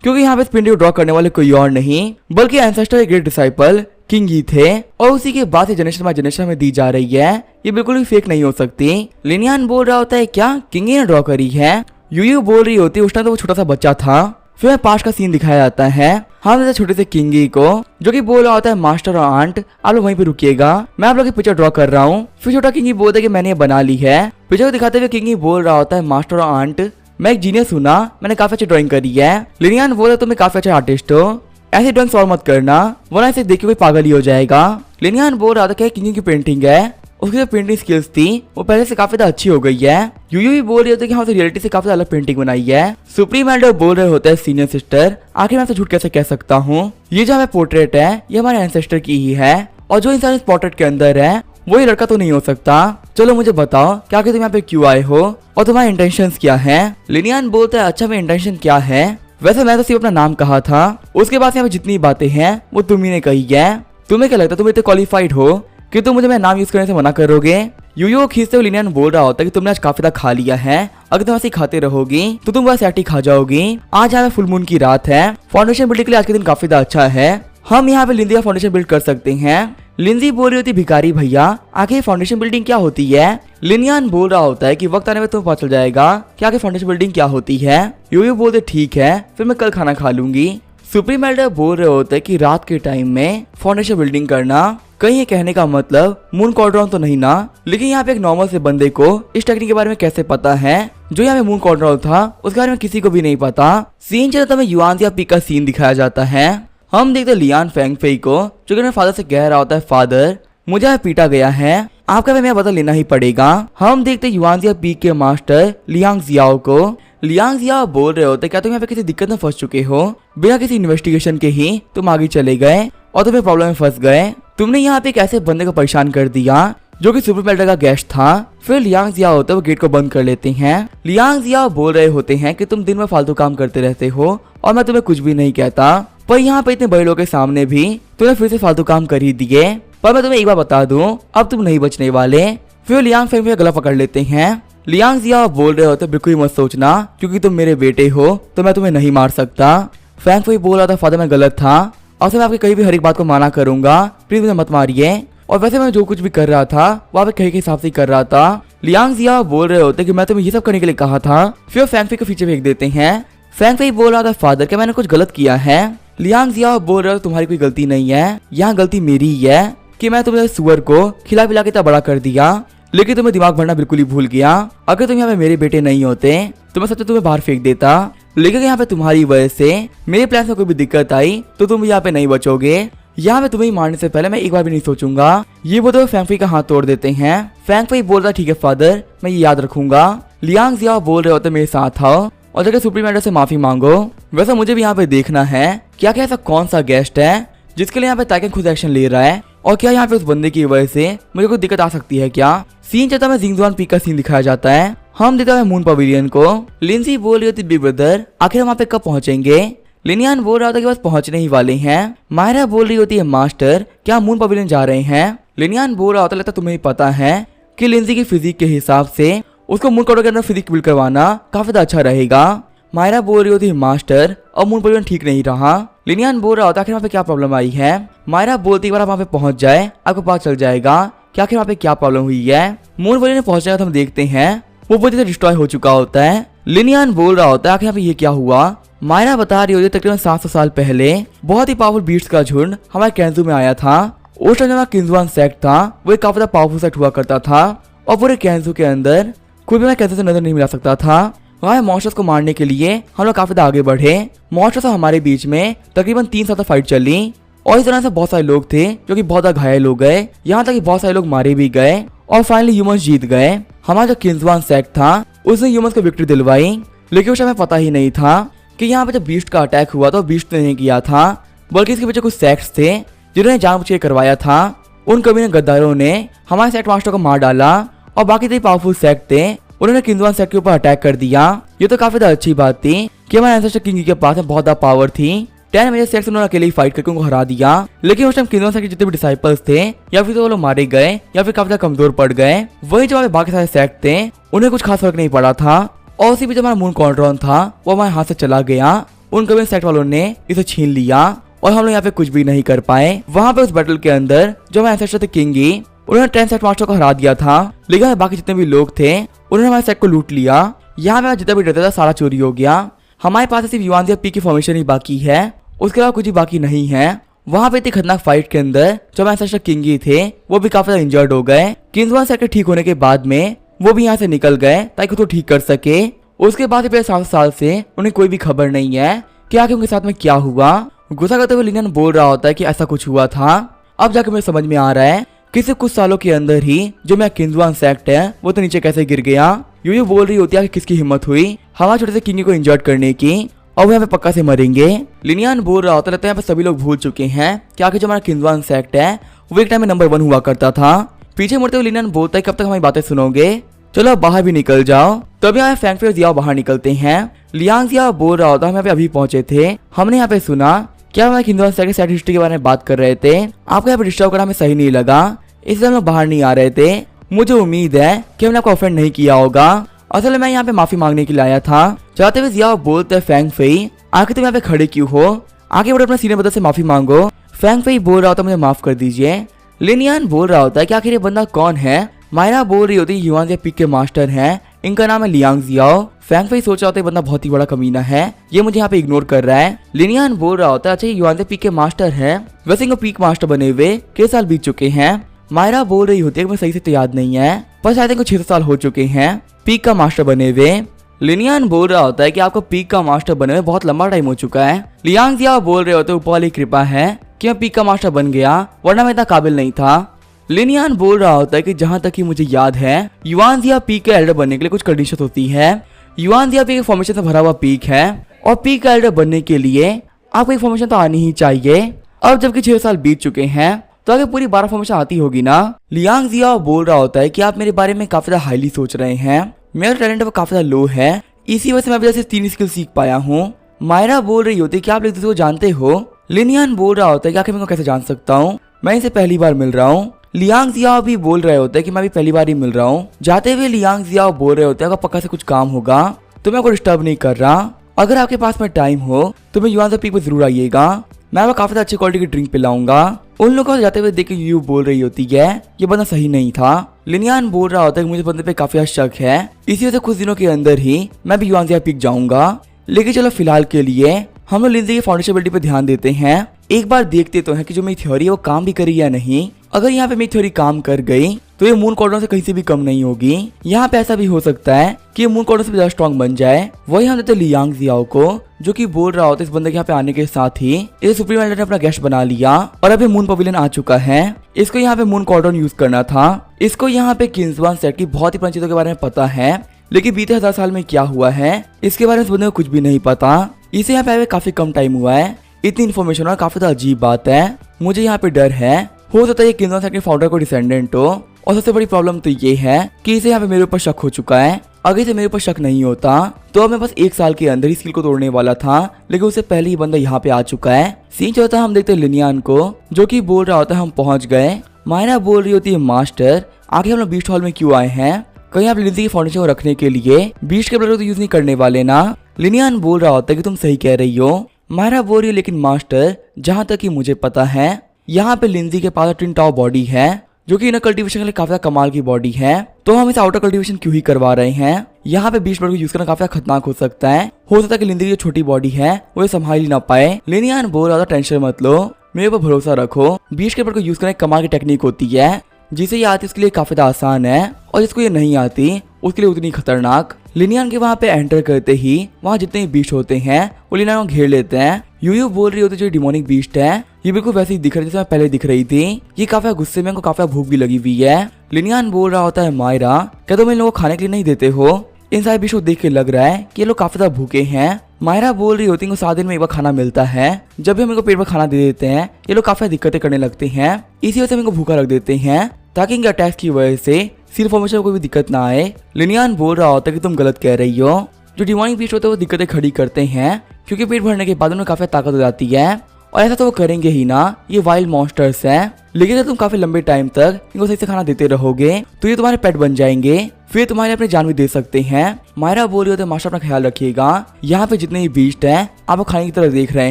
क्योंकि यहाँ पे इस पेंटिंग को ड्रॉ करने वाले कोई और नहीं बल्कि एंसेस्टर के ग्रेट डिसाइपल किंग ही थे, और उसी के बाद से जनरेशन बाय जनरेशन में दी जा रही है। ये बिल्कुल भी फेक नहीं हो सकती। लिनियन बोल रहा होता है क्या किंग ही ने ड्रॉ करी है? यूयू बोल रही होती है उस टाइम तो वो छोटा सा बच्चा था। फिर पास का सीन दिखाया जाता है, हम जैसे छोटे से किंगी को, जो कि बोल रहा होता है मास्टर और आंट आप लोग वहीं पे रुकिएगा, मैं आप लोग की पिक्चर ड्रॉ कर रहा हूँ। फिर छोटा किंगी बोलता है कि मैंने ये बना ली है। पिक्चर को दिखाते हुए किंगी बोल रहा होता है मास्टर और आंट मैं एक जीनियस हूँ ना, मैंने काफी अच्छी ड्राइंग करी है। लिनियन बोला तुम्हें काफी अच्छा आर्टिस्ट हो, ऐसी ड्राइंग सॉल्व मत करना वरना इसे देख के कोई पागल ही हो जाएगा। लिनियन बोल रहा था कि किंगी की पेंटिंग है, उसकी जो पेंटिंग स्किल्स थी वो पहले से काफी अच्छी हो गई है। यूयू भी बोल रही होती है कि हाँ रियलिटी से काफी अलग पेंटिंग बनाई है। सुप्रीम एल्डर बोल रहे होते हैं सीनियर सिस्टर आखिर मैं आपसे झूठ कैसे कह सकता हूँ, ये जो हमें पोर्ट्रेट है ये हमारे एंसेस्टर की ही है, और जो इंसान इस पोर्ट्रेट के अंदर है वही लड़का तो नहीं हो सकता। चलो मुझे बताओ क्या तुम यहाँ पे क्यों आए हो और तुम्हारे इंटेंशंस क्या है? लिनियन बोलता है अच्छा मेरे इंटेंशन क्या है, वैसे मैं तो सिर्फ अपना नाम कहा था, उसके बाद यहाँ पे जितनी बातें हैं वो तुम ही ने कही है। तुम्हें क्या लगता है तुम इतने क्वालिफाइड हो कि तुम मुझे मेरा नाम यूज करने से मना करोगे? यूयू खींचते हुए लिनियन बोल रहा होता है कि तुमने आज काफी खा लिया है, अगर तुम ऐसे खाते रहोगी तो तुम बस ऐटी खा जाओगी। आज यहाँ पे फुल मून की रात है, फाउंडेशन बिल्डिंग के लिए आज के दिन काफी अच्छा है, हम यहाँ पे लिंजी का फाउंडेशन बिल्ड कर सकते हैं। लिंजी बोल रही होती भिखारी भैया आखिर फाउंडेशन बिल्डिंग क्या होती है? लिनियन बोल रहा होता है कि वक्त आने में तुम्हें पता चल जाएगा कि आखिर फाउंडेशन बिल्डिंग क्या होती है। यूयू बोलते ठीक है फिर मैं कल खाना खा लूंगी। सुप्रीम एल्डर बोल रहे होते हैं कि रात के टाइम में फाउंडेशन बिल्डिंग करना, कहीं ये कहने का मतलब मून कॉर्ड्रॉन तो नहीं ना? लेकिन यहाँ पे एक नॉर्मल से बंदे को इस टेक्निक के बारे में कैसे पता है? जो यहाँ पे मून कॉर्ड्रॉन था उसके बारे में किसी को भी नहीं पता। सीन चलता में युआनजिया पीक का सीन दिखाया जाता है। हम देखते लियान फेंगफेई को जो कि अपने फादर से कह रहा होता है फादर मुझे यहाँ पीटा गया है, आपका मेरा बदला लेना ही पड़ेगा। हम देखते युआनजिया पीक के मास्टर लियांग जियाओ को। लियांग जियाओ बोल रहे होते क्या तुम यहाँ पे किसी दिक्कत में फंस चुके हो, बिना किसी इन्वेस्टिगेशन के ही तुम आगे चले गए और तुम्हें प्रॉब्लम में फंस गए। तुमने यहाँ पे एक ऐसे बंदे को परेशान कर दिया जो कि सुप्रीम एल्डर का गेस्ट था। फिर लियांग जियाओ होते वो गेट को बंद कर लेते हैं। लियांग जियाओ बोल रहे होते हैं कि तुम दिन में फालतू काम करते रहते हो और मैं तुम्हें कुछ भी नहीं कहता, पर यहाँ पे इतने बड़े लोगों के सामने भी तुमने फिर से फालतू काम कर ही दिए, पर मैं तुम्हें एक बार बता दूं अब तुम नहीं बचने वाले। फिर लियांग फेंग गला पकड़ लेते हैं। लियांग जियाओ बोल रहे होते बिल्कुल मत सोचना क्योंकि तुम मेरे बेटे हो तो मैं तुम्हें नहीं मार सकता। फैंग फेई बोल रहा था फादर मैं गलत था और मैं आपकी कहीं भी हर एक बात को माना करूंगा, प्लीज मुझे मत मारिए। और वैसे मैं जो कुछ भी कर रहा था वो आप कहीं के हिसाब से कर रहा था। लियांग जियाओ बोल रहे होते कि मैं तुम्हें ये सब करने के लिए कहा था। फिर फैंग फेई को पीछे फेंक देते हैं। फैंग फेई बोल रहा था फादर क्या मैंने कुछ गलत किया है? लियांग जियाओ बोल रहे हो तुम्हारी कोई गलती नहीं है, यहाँ गलती मेरी ही है कि मैं तुम्हें सुअर को खिला पिला के इतना बड़ा कर दिया, लेकिन तुम्हें दिमाग भरना बिल्कुल ही भूल गया। अगर तुम यहाँ पे मेरे बेटे नहीं होते तो मैं सबसे तुम्हें बाहर फेंक देता, लेकिन यहाँ पे तुम्हारी वजह से मेरे प्लान में कोई भी दिक्कत आई तो तुम यहाँ पे नहीं बचोगे। यहाँ पे तुम्हें मारने से पहले मैं एक बार भी नहीं सोचूंगा। ये वो तो फैंग फेई का हाथ तोड़ देते हैं। फैंग फेई बोल रहा ठीक है फादर मैं ये याद रखूंगा। लियांग जियाओ बोल रहे होते मेरे साथ आओ और जगह सुप्रीम एल्डर से माफी मांगो। वैसे मुझे भी यहाँ पे देखना है क्या क्या ऐसा कौन सा गेस्ट है जिसके लिए यहाँ पे ताइकेन खुद एक्शन ले रहा है, और क्या यहाँ पे उस बंदे की वजह से मुझे कोई दिक्कत आ सकती है क्या? सीन चलता में जिंगजुआन पीक का सीन दिखाया जाता है। हम देखते हैं मून पवेलियन को। लिंजी बोल रही होती बिग ब्रदर आखिर हम वहाँ पे कब पहुंचेंगे? लिनियन बोल रहा था कि बस पहुंचने ही वाले हैं। मायरा बोल रही होती है मास्टर क्या मून पवेलियन जा रहे हैं? लिनियन बोल रहा होता लगता तुम्हें पता है कि लिंजी की फिजिक के हिसाब से उसको मून कॉर्डर के अंदर फिजिक बिल्ड करवाना काफी अच्छा रहेगा। मायरा बोल रही होती है मास्टर और मून पवेलियन ठीक नहीं रहा। लिनियन बोल रहा होता आखिर वहाँ पे क्या प्रॉब्लम आई है? मायरा बोलती एक बार वहाँ पे पहुंच जाए आपको पता चल जाएगा कि आखिर वहाँ पे क्या प्रॉब्लम हुई है। मून पवेलियन पहुंच जाएगा तो हम देखते हैं वो पूरी तरह डिस्ट्रॉय हो चुका होता है। लिनियन बोल रहा होता है आखिर यहाँ पे ये क्या हुआ? मायरा बता रही होती है तकरीबन 700 साल पहले बहुत ही पावरफुल बीट्स का झुंड हमारे कैंजू में आया था। उस टाइम किंजुआन सेक्ट था वो एक काफी पावरफुल सेक्ट हुआ करता था और पूरे कैंजू के अंदर कोई भी मैं कैसे से नजर नहीं मिला सकता था। वहाँ मॉन्स्टर्स को मारने के लिए हम लोग काफी आगे बढ़े। मॉन्स्टर्स हमारे बीच में तकरीबन 3 साल तक फाइट चली और इस तरह से बहुत सारे लोग थे जो कि बहुत घायल हो गए, यहाँ तक कि बहुत सारे लोग मारे भी गए और फाइनली ह्यूमंस जीत गए। हमारा जो किंग्सवान सेक्ट था उसने ह्यूमंस को विक्ट्री दिलवाई, लेकिन उसे हमें पता ही नहीं था कि यहाँ पे जब बीस्ट का अटैक हुआ तो बीस्ट ने नहीं किया था, बल्कि इसके पीछे कुछ सेक्ट्स थे जिन्होंने जानबूझ के करवाया था। उन कभी गद्दारों ने हमारे सेक्ट मास्टर को मार डाला और बाकी जो पावरफुल सेक्ट थे उन्होंने किंग्सवान सेक्ट के ऊपर अटैक कर दिया। ये तो काफी अच्छी बात थी कि हमारे एंसेस्टर किंग के पास में बहुत ज्यादा पावर थी। 10 मेजर सेक्ट्स उन्होंने अकेले ही फाइट करके उनको हरा दिया, लेकिन उस टाइम किंग्सवान सेक्ट के जितने भी डिसाइपल्स थे या फिर तो वो लोग मारे गए या फिर काफी ज्यादा कमजोर पड़ गए। वही जो बाकी सारे सेक्ट थे उन्हें कुछ खास फर्क नहीं पड़ा था और उसी बीच हमारा मून कॉन्ट्रॉन था वो हमारे हाथ से चला गया। उन कभी सेक्ट वालों ने इसे छीन लिया और हम लोग यहाँ पे कुछ भी नहीं कर पाए। वहाँ पे उस बैटल के अंदर जो हमारे एंसेस्टर थे किंगी उन्होंने 10 सेक्ट मास्टर को हरा दिया था, लेकिन बाकी जितने भी लोग थे उन्होंने हमारे सेक्ट को लूट लिया। यहाँ पे जितना भी डरता था सारा चोरी हो गया। हमारे पास सिर्फ युवान पी की फॉर्मेशन ही बाकी है, उसके अलावा कुछ ही बाकी नहीं है। वहाँ पे इतनी खतरनाक फाइट के अंदर जो हमारे एंसेस्टर किंगी थे वो भी काफी ज्यादा इंजर्ड हो गए। किंग्सवान सेक्ट ठीक होने के बाद में वो भी यहाँ से निकल गए ताकि उसको ठीक कर सके। उसके बाद पिछले 7 साल से उन्हें कोई भी खबर नहीं है कि आखिर उनके साथ में क्या हुआ। गुस्सा करते हुए लिनियन बोल रहा होता है कि ऐसा कुछ हुआ था। अब जाकर मुझे समझ में आ रहा है कि सिर्फ कुछ सालों के अंदर ही जो मेरा किंग्सवान सेक्ट है वो तो नीचे कैसे गिर गया। यूयू बोल रही होती है कि किसकी हिम्मत हुई हमारे छोटे से किंगी को इंजर्ड करने की और वो यहाँ पे पक्का से मरेंगे। लिनियन बोल रहा होता है यहाँ पे सभी लोग भूल चुके हैं कि आखिर जो हमारा किंग्सवान सेक्ट है वो एक टाइम में नंबर 1 हुआ करता था। पीछे मुड़ते हुए लिनियन बोलता है कब तक हमारी बातें सुनोगे, चलो अब बाहर भी निकल जाओ। तभी यहाँ फैंगफे और जियाओ बाहर निकलते हैं। लियांग जियाओ बोल रहा होता है हम यहाँ पे अभी पहुंचे थे, हमने यहाँ पे सुना क्या हमारे किंग्सवान सेक्ट की सैड हिस्ट्री के बारे में बात कर रहे थे, आपको यहाँ पे डिस्टर्ब करना हमें सही नहीं लगा, इसलिए हम लोग बाहर नहीं आ रहे थे। मुझे उम्मीद है कि हमने आपको ऑफेंड नहीं किया होगा, असल में मैं यहाँ पे माफी मांगने के लिए आया था। चाहते हुए जियाओ बोलते फैंगफे आखिर तुम यहाँ पे खड़े क्यों हो, आगे बढ़ो अपने सीनियर ब्रदर से माफी मांगो। फैंगफे बोल रहा होता मुझे माफ कर दीजिए। लिनियन बोल रहा होता है कि आखिर ये बंदा कौन है। मायरा बोल रही होती है युवान जिया पीक के मास्टर हैं, इनका नाम है लियांग जियाओ। फैंगफे सोच रहा होता है बंदा बहुत ही बड़ा कमीना है, ये मुझे यहाँ पे इग्नोर कर रहा है। लिनियन बोल रहा होता है अच्छा ये युवान जिया पीक के मास्टर है, वैसे इनको पीक मास्टर बने हुए कई साल बीत चुके हैं। मायरा बोल रही होती है मुझे सही से तो याद नहीं है, पर शायद इनको 6 साल हो चुके हैं पीक का मास्टर बने हुए। लिनियन बोल रहा होता है कि आपको पीक का मास्टर बने हुए बहुत लंबा टाइम हो चुका है। लियांग जियाओ बोल रहे होते हैं ऊपर वाली कृपा है कि मैं पीक का मास्टर बन गया, वरना मैं इतना काबिल नहीं था। लिनियन बोल रहा होता है कि जहां तक कि मुझे याद है युवान जिया पीक के एल्डर बनने के लिए कुछ कंडीशन होती है। युवान जिया पीक फॉर्मेशन से भरा हुआ पीक है और पीक का एल्डर बनने के लिए आपको एक फॉर्मेशन तो आनी ही चाहिए। अब जबकि 6 साल बीत चुके हैं तो आगे पूरी 12 फॉर्मेशन आती होगी ना। लियांग जिया बोल रहा होता है कि आप मेरे बारे में काफी ज्यादा हाईली सोच रहे हैं, मेरा टैलेंट वो काफी ज्यादा लो है, इसी वजह से मैं अभी सिर्फ 3 स्किल सीख पाया हूँ। मायरा बोल रही होती है कि आप एक दूसरे को जानते हो। लिनियन बोल रहा होता है कि आखिर मैं कैसे जान सकता हूँ, मैं इसे पहली बार मिल रहा हूँ। लियांग जियाओ भी बोल रहे होते हैं कि मैं भी पहली बार ही मिल रहा हूँ। जाते हुए लियांग जियाओ बोल रहे होते हैं अगर पक्का से कुछ काम होगा तो मैं आपको डिस्टर्ब नहीं कर रहा, अगर आपके पास में टाइम हो तो मैं युवान जिया पीक पे जरूर आइएगा, मैं आपको काफी अच्छी क्वालिटी की ड्रिंक पिलाऊंगा। उन लोगों को जाते हुए देख के यू बोल रही होती है ये बंदा सही नहीं था। लिनियन बोल रहा होता है कि मुझे बंदे पे काफी शक है, इसी वजह से कुछ दिनों के अंदर ही मैं भी युवान जिया पीक जाऊंगा। लेकिन चलो फिलहाल के लिए हम लोग लिंजी की फाउंडेशन बिल्डिंग पे ध्यान देते हैं, एक बार देखते तो हैं कि जो मेरी थ्योरी है वो काम भी करी या नहीं। अगर यहाँ पे मेरी थ्योरी काम कर गई तो ये मून कॉर्डन से कहीं से भी कम नहीं होगी। यहाँ पे ऐसा भी हो सकता है कि ये मून कॉर्डन से भी ज्यादा स्ट्रॉन्ग बन जाए। वही हम देते लियांग जियाओ को जो कि बोल रहा होता है इस बंदे के यहाँ पे आने के साथ ही इस सुप्रीम एल्डर ने अपना गेस्ट बना लिया और अभी मून पवेलियन आ चुका है, इसको यहाँ पे मून कॉर्डन यूज करना था। इसको यहाँ पे किंग्सवान सेट की बहुत ही पुरानी चीजों के बारे में पता है, लेकिन बीते 1000 साल में क्या हुआ है इसके बारे में इस बंदे को कुछ भी नहीं पता। इसे यहाँ पे आए काफी कम टाइम हुआ है, इतनी इन्फॉर्मेशन और काफी अजीब बात है। मुझे यहाँ पे डर है हो सकता है ये किंग्सवान सेट के फाउंडर को डिसेंडेंट हो, और सबसे बड़ी प्रॉब्लम तो ये है कि इसे यहाँ पे मेरे ऊपर शक हो चुका है। अगर इसे मेरे ऊपर शक नहीं होता तो अब मैं बस 1 साल के अंदर ही स्किल को तोड़ने वाला था, लेकिन उससे पहले ही बंदा यहाँ पे आ चुका है। सीन जो होता है हम देखते हैं लिनियन को जो कि बोल रहा होता है हम पहुंच गए। मायरा बोल रही होती है मास्टर आखिर हम लोग बीस्ट हॉल में क्यों आए हैं, कहीं आप लिंजी की फाउंडेशन को रखने के लिए बीस्ट के ब्लड तो यूज नहीं करने वाले ना। लिनियन बोल रहा होता है कि तुम सही कह रही हो। मायरा बोल रही है लेकिन मास्टर जहाँ तक कि मुझे पता है यहाँ पे लिंजी के पास ट्विन टावर बॉडी है जो कि इनर कल्टीवेशन के लिए काफी कमाल की बॉडी है, तो हम इसे आउटर कल्टीवेशन क्यों ही करवा रहे हैं। यहाँ पे बीस्ट ब्लड को यूज करना काफी खतरनाक हो सकता है कि लिंजी की जो छोटी बॉडी है वो संभाल ही ना पाए। लिनियन बोल रहा था टेंशन मत लो, मेरे ऊपर भरोसा रखो, बीस्ट के ब्लड को यूज करना कमाल की टेक्निक होती है, जिसे ये आती है उसके लिए काफी आसान है और जिसको ये नहीं आती उसके लिए उतनी खतरनाक। लिनियन के वहाँ पे एंटर करते ही वहाँ जितने भी बीस्ट होते हैं वो लिनियन को घेर लेते हैं। यूयू बोल रही होती जो डिमोनिक बीस्ट है ये बिल्कुल वैसे ही दिख रही जैसे मैं पहले दिख रही थी। ये काफी गुस्से में, इनको काफी भूख भी लगी हुई है। लिनियन बोल रहा होता है मायरा क्या तुम इन लोगों को खाने के लिए नहीं देते हो? इन सारे बीस्ट को देख के लग रहा है कि ये लोग काफी ज्यादा भूखे हैं। मायरा बोल रही होती है इनको 7 दिन में एक बार खाना मिलता है। जब भी हम इनको पेट पर खाना दे देते हैं ये लोग काफी दिक्कतें करने लगते हैं। इसी वजह से हम इनको भूखा रख देते हैं ताकि इनके अटैक की वजह से सील फॉर्मेशन में कोई भी दिक्कत ना आए। लिनियन बोल रहा होता है कि तुम गलत कह रही हो। जो डिमोनिक बीस्ट होते हैं वो दिक्कतें खड़ी करते हैं क्योंकि पेट भरने के बाद उन्हें काफी ताकत हो जाती है और ऐसा तो वो करेंगे ही ना, ये वाइल्ड मॉन्स्टर्स हैं। लेकिन अगर तुम काफी लंबे टाइम तक इनको सही से खाना देते रहोगे तो ये तुम्हारे पेट बन जाएंगे, फिर तुम्हारे अपनी जान भी दे सकते हैं। मायरा बोल रही होती है मास्टर अपना ख्याल रखिएगा, यहाँ पे जितने भी बीस्ट हैं आप वो खाने की तरह देख रहे